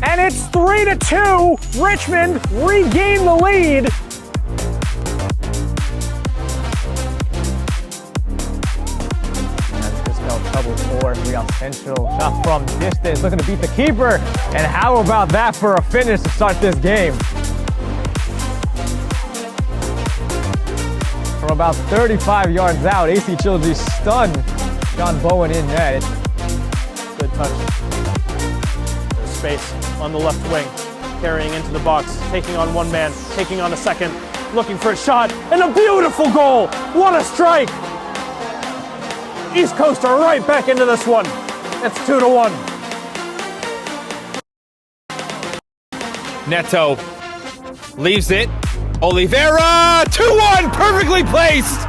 And it's 3-2. Richmond regain the lead. That's just no trouble for Real Central. Shot from distance, looking to beat the keeper. And how about that for a finish to start this game? From about 35 yards out, AC Trilogy stunned John Bowen in net. Good touch. There's space on the left wing, carrying into the box, taking on one man, taking on a second, looking for a shot, and a beautiful goal! What a strike! East Coast are right back into this one. It's 2-1. Neto leaves it. Oliveira, 2-1, perfectly placed.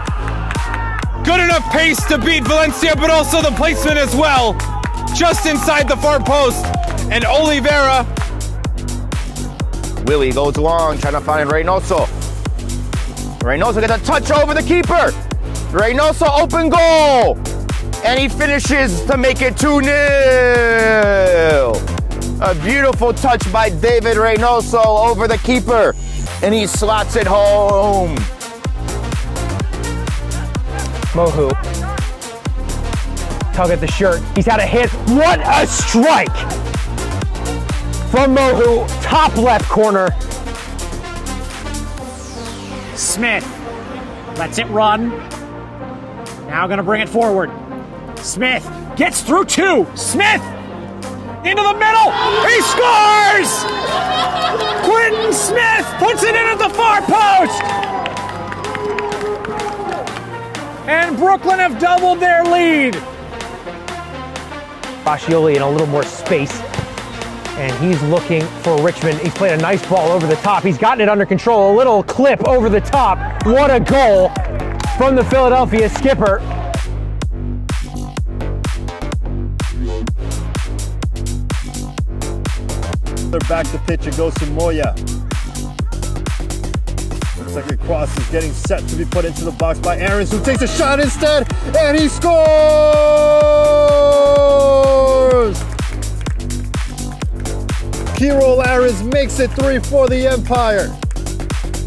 Good enough pace to beat Valencia, but also the placement as well. Just inside the far post. And Oliveira. Willie goes long, trying to find Reynoso. Reynoso gets a touch over the keeper. Reynoso, open goal. And he finishes to make it 2-0. A beautiful touch by David Reynoso over the keeper. And he slots it home. Mohu. Tug at the shirt. He's had a hit. What a strike! From Mohu, top left corner. Smith lets it run. Now gonna bring it forward. Smith gets through 2. Smith into the middle. He scores! Quentin Smith puts it in at the far post. And Brooklyn have doubled their lead. Fascioli in a little more space. And he's looking for Richmond. He's played a nice ball over the top. He's gotten it under control. A little clip over the top. What a goal from the Philadelphia skipper. They're back to pitch. It goes to Moya. Looks like a cross is getting set to be put into the box by Aarons, who takes a shot instead, and he scores! Kiro Aarons makes it 3 for the Empire.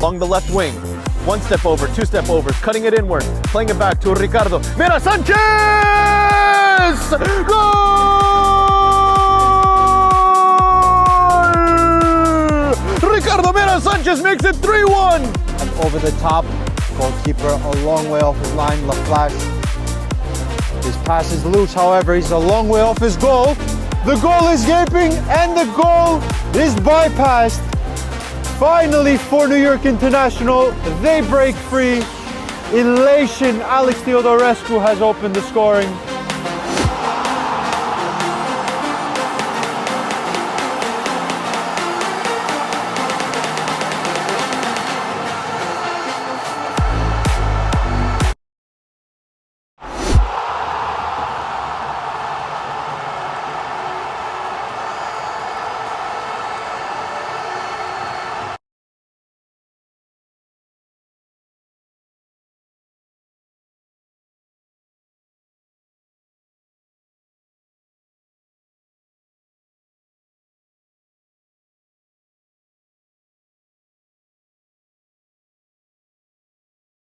Along the left wing, 1 step over, 2 step over, cutting it inward, playing it back to Ricardo. Mira Sanchez! Goal! Ricardo Mena Sanchez makes it 3-1. And over the top, goalkeeper a long way off his line, LaFlash. His pass is loose, however, he's a long way off his goal. The goal is gaping and the goal is bypassed. Finally for New York International, they break free. Elation, Alex Theodorescu has opened the scoring.